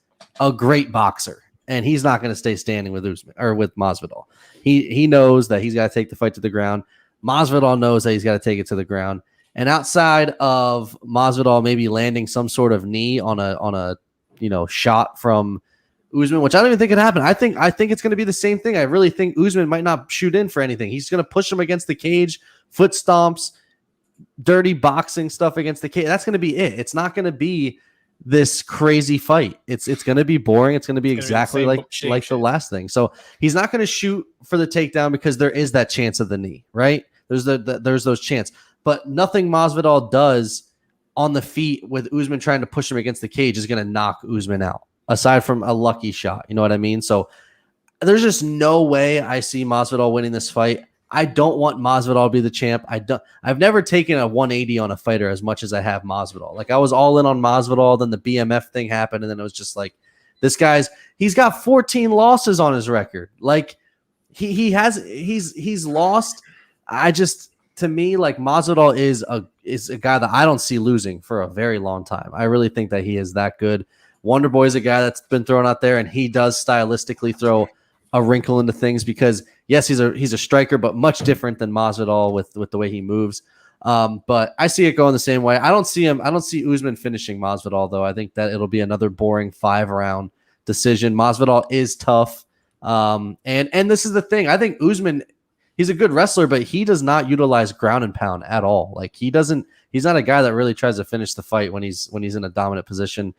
a great boxer. And he's not going to stay standing with Usman or with Masvidal. He knows that he's got to take the fight to the ground. Masvidal knows that he's got to take it to the ground. And outside of Masvidal maybe landing some sort of knee on a shot from Usman, which I don't even think could happen. I think it's going to be the same thing. I really think Usman might not shoot in for anything. He's going to push him against the cage, foot stomps, dirty boxing stuff against the cage. That's going to be it. It's not going to be this crazy fight. It's going to be boring. It's going to be exactly like the last thing. So he's not going to shoot for the takedown because there is that chance of the knee, right? There's those chance, but nothing Masvidal does on the feet with Usman trying to push him against the cage is going to knock Usman out, aside from a lucky shot. You know what I mean? So there's just no way I see Masvidal winning this fight. I don't want Masvidal to be the champ. I've never taken a 180 on a fighter as much as I have Masvidal. Like I was all in on Masvidal, then the BMF thing happened, and then it was just like he's got 14 losses on his record. Like he's lost. To me, like Masvidal is a guy that I don't see losing for a very long time. I really think that he is that good. Wonder Boy is a guy that's been thrown out there, and he does stylistically throw a wrinkle into things because yes, he's a striker, but much different than Masvidal with the way he moves. But I see it going the same way. I don't see Usman finishing Masvidal though. I think that it'll be another boring 5-round decision. Masvidal is tough. And this is the thing. I think Usman, he's a good wrestler, but he does not utilize ground and pound at all. Like he's not a guy that really tries to finish the fight when he's in a dominant position.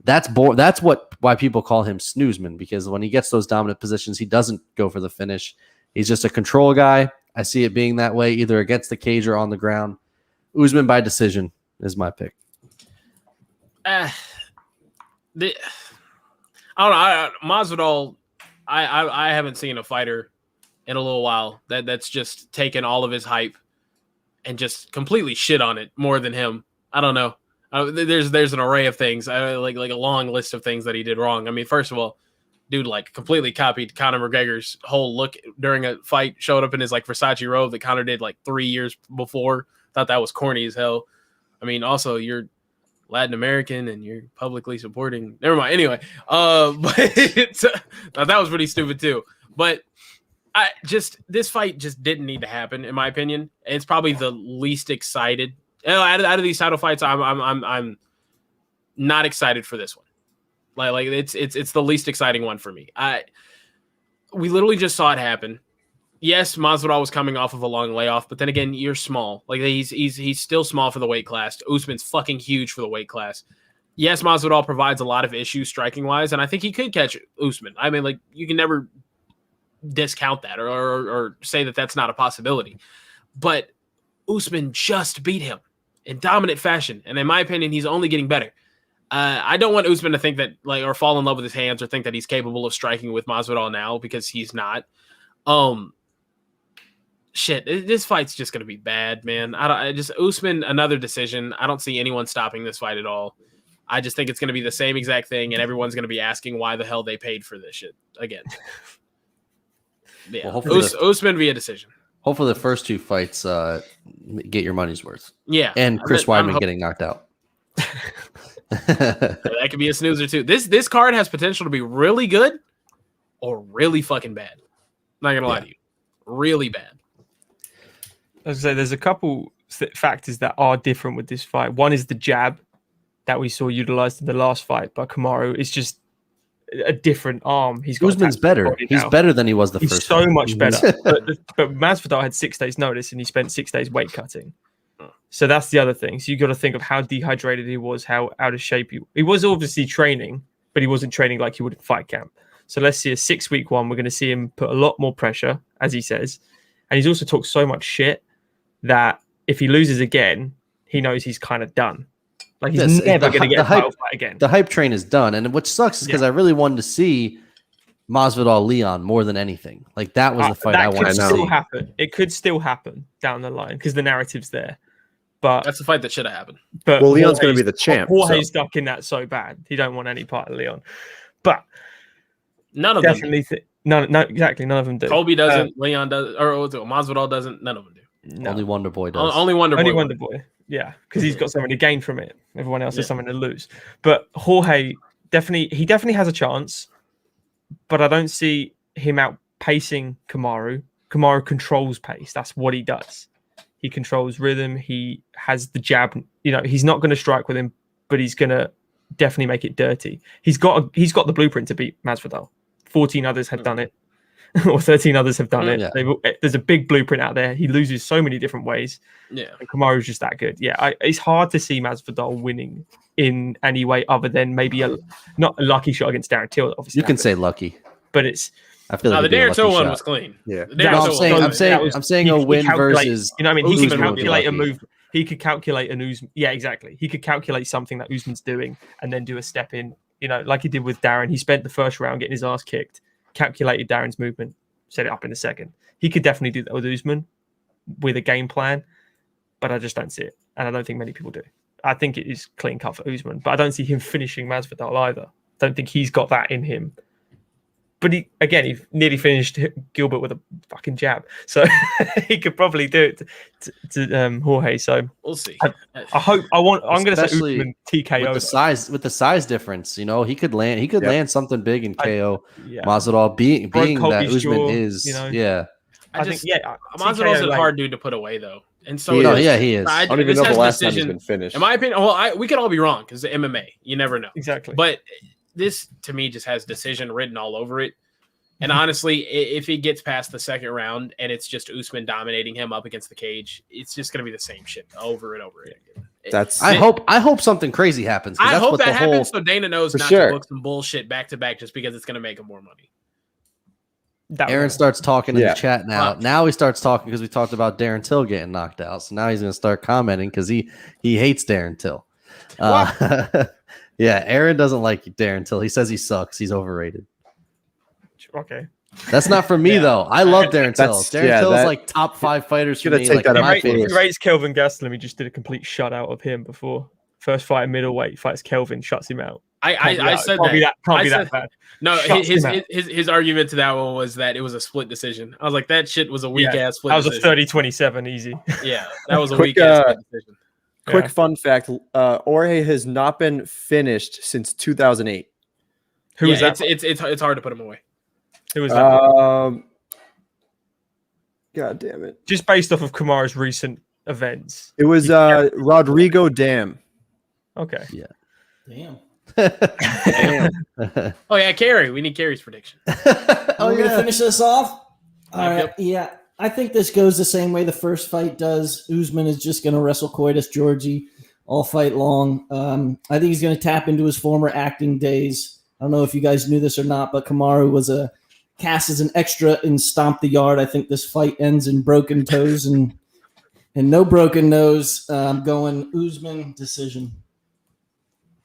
That's why people call him Snoozman, because when he gets those dominant positions, he doesn't go for the finish. He's just a control guy. I see it being that way, either against the cage or on the ground. Usman by decision is my pick. I don't know. Masvidal, I haven't seen a fighter in a little while that's just taken all of his hype and just completely shit on it more than him. I don't know. There's an array of things, like a long list of things that he did wrong. I mean, first of all, dude like completely copied Conor McGregor's whole look during a fight. Showed up in his like Versace robe that Conor did like 3 years before. Thought that was corny as hell. I mean, also you're Latin American and you're publicly supporting. Never mind. Anyway, but that was pretty stupid too. But this fight just didn't need to happen, in my opinion. It's probably the least excited. Out of these title fights, I'm not excited for this one. Like it's the least exciting one for me. We literally just saw it happen. Yes, Masvidal was coming off of a long layoff, but then again, you're small. Like he's still small for the weight class. Usman's fucking huge for the weight class. Yes, Masvidal provides a lot of issues striking wise, and I think he could catch Usman. I mean, like you can never discount that or say that that's not a possibility. But Usman just beat him in dominant fashion, and in my opinion, he's only getting better. I don't want Usman to think that or fall in love with his hands or think that he's capable of striking with Masvidal now, because he's not. This fight's just gonna be bad, man. Usman, another decision. I don't see anyone stopping this fight at all. I just think it's gonna be the same exact thing, and everyone's gonna be asking why the hell they paid for this shit again. Yeah, well, Usman via decision. Hopefully the first two fights get your money's worth. Yeah. And Chris Weidman getting knocked out. That could be a snoozer too. This card has potential to be really good or really fucking bad. Not going to lie to you. Really bad. As I say, there's a couple factors that are different with this fight. One is the jab that we saw utilized in the last fight by Kamaru. It's just a different arm. He's got Usman's better. He's better than he was the first. He's so much better. but Masvidal had 6 days notice, and he spent 6 days weight cutting. So that's the other thing. So you got to think of how dehydrated he was, how out of shape he was. Obviously training, but he wasn't training like he would at fight camp. So let's see a 6-week one. We're going to see him put a lot more pressure, as he says, and he's also talked so much shit that if he loses again, he knows he's kind of done. Like he's never going to get a title fight again. The hype train is done, and what sucks is because I really wanted to see Masvidal Leon more than anything. Like that was the fight I wanted to see. It could still happen down the line because the narrative's there. But that's the fight that should have happened. But Leon's going to be the champ. Jorge's stuck in that so bad. He don't want any part of Leon. But None of them. Definitely. No, exactly. None of them do. Kobe doesn't. Leon does. Or Masvidal doesn't. None of them do. No. Only Wonder Boy does. Only Wonder Boy. Only Wonder Boy. Yeah, because he's got something to gain from it. Everyone else has Yeah. something to lose. But Jorge definitely has a chance, but I don't see him outpacing Kamaru. Kamaru controls pace. That's what he does. He controls rhythm. He has the jab. He's not going to strike with him, but he's going to definitely make it dirty. He's got the blueprint to beat Masvidal. 14 others have done it, or 13 others have done it. Yeah. There's a big blueprint out there. He loses so many different ways. Yeah. And Kamaru's just that good. Yeah, it's hard to see Masvidal winning in any way other than maybe not a lucky shot against Darren Till. Obviously, You can say lucky. but it's I feel like The it'd be a Darren lucky Till one shot. was clean. Yeah. The Darren No, Till one was clean. I'm saying a win versus. He could Usman would be calculate a lucky. move. He could calculate an Usman. Yeah, exactly. He could calculate something that Usman's doing and then do a step in. Like he did with Darren. He spent the first round getting his ass kicked, calculated Darren's movement, set it up in the second. He could definitely do that with Usman with a game plan, but I just don't see it, and I don't think many people do. I think it is clean cut for Usman, but I don't see him finishing Masvidal either. Don't think he's got that in him. But he nearly finished Gilbert with a fucking jab, so he could probably do it to Jorge. So We'll see. I'm going to say Especially Usman TKO with the size difference. He could land something big in KO. Yeah. Masvidal being that Kobe's Usman jaw, is I think Masvidal's TKO, a hard dude to put away though, and so He No, is. he is. I don't even know the last time he's been finished. In my opinion, well, we could all be wrong because the MMA, you never know. exactly. But this to me just has decision written all over it. And honestly, if he gets past the second round and it's just Usman dominating him up against the cage, it's just going to be the same shit over and over again. I hope something crazy happens. I that's hope what that the whole, happens so Dana knows For not sure. to book some bullshit back to back just because it's going to make him more money. Aaron starts talking in Yeah. the chat now. Now he starts talking because we talked about Darren Till getting knocked out. So now he's going to start commenting because he hates Darren Till. Yeah, Aaron doesn't like Darren Till. He says he sucks. He's overrated. Okay. That's not for me though. I love Darren Till. Darren Till is like top 5 fighters for Gonna me. take Like that my up favorite. He rates Kelvin Gastelum. He just did a complete shutout of him before. First fight in middleweight, fights Kelvin, shuts him out. I said Can't that. Can't be that bad. No, Shuts him out. his argument to that one was that it was a split decision. I was like, that shit was a weak ass split That was decision. a 30-27 easy. Yeah, that was a Quick, weak ass split decision. Quick Yeah. fun fact: Jorge has not been finished since 2008. Who was that? It's hard to put him away. Who was that? God damn it! Just based off of Kamaru's recent events. It was Rodrigo Dam. Okay. Damn. Oh yeah, Carey. We need Carey's prediction. We're gonna finish this off. All right. Yep. Yeah, I think this goes the same way the first fight does. Usman is just gonna wrestle Coitus Georgie all fight long. I think he's gonna tap into his former acting days. I don't know if you guys knew this or not, but Kamaru was cast as an extra in Stomp the Yard. I think this fight ends in broken toes and no broken nose. Going Usman decision.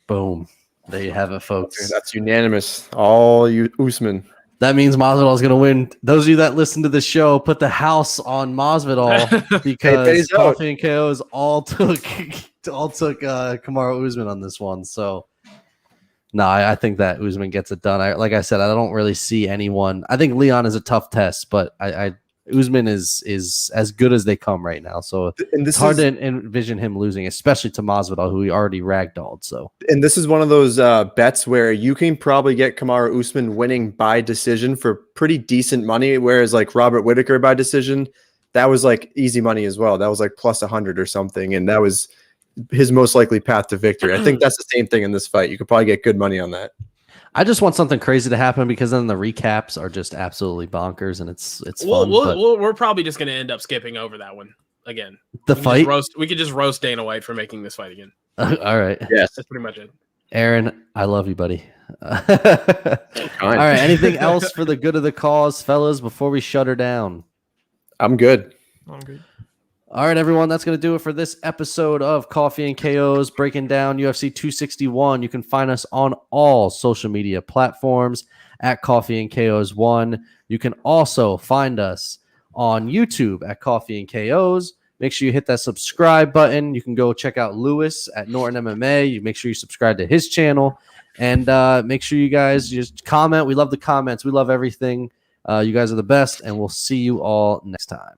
Boom. There you have it, folks. That's unanimous. All you Usman. That means Masvidal is going to win. Those of you that listen to the show, put the house on Masvidal because pays out. Coffee and KOs all took Kamaru Usman on this one. So, no, I think that Usman gets it done. Like I said, I don't really see anyone. I think Leon is a tough test, but Usman is as good as they come right now. So it's hard to envision him losing, especially to Masvidal, who he already ragdolled. So, and this is one of those bets where you can probably get Kamaru Usman winning by decision for pretty decent money, whereas like Robert Whittaker by decision, that was like easy money as well. That was like plus 100 or something, and that was his most likely path to victory. I think that's the same thing in this fight. You could probably get good money on that. I just want something crazy to happen because then the recaps are just absolutely bonkers and it's fun. We're probably just going to end up skipping over that one again. Fight? We could just roast Dana White for making this fight again. All right. Yes. That's pretty much it. Aaron, I love you, buddy. All right. Anything else for the good of the cause, fellas, before we shut her down? I'm good. I'm good. All right, everyone, that's going to do it for this episode of Coffee and KOs, breaking down UFC 261. You can find us on all social media platforms at Coffee and KOs 1. You can also find us on YouTube at Coffee and KOs. Make sure you hit that subscribe button. You can go check out Lewis at Norton MMA. You make sure you subscribe to his channel, and make sure you guys just comment. We love the comments. We love everything. You guys are the best, and we'll see you all next time.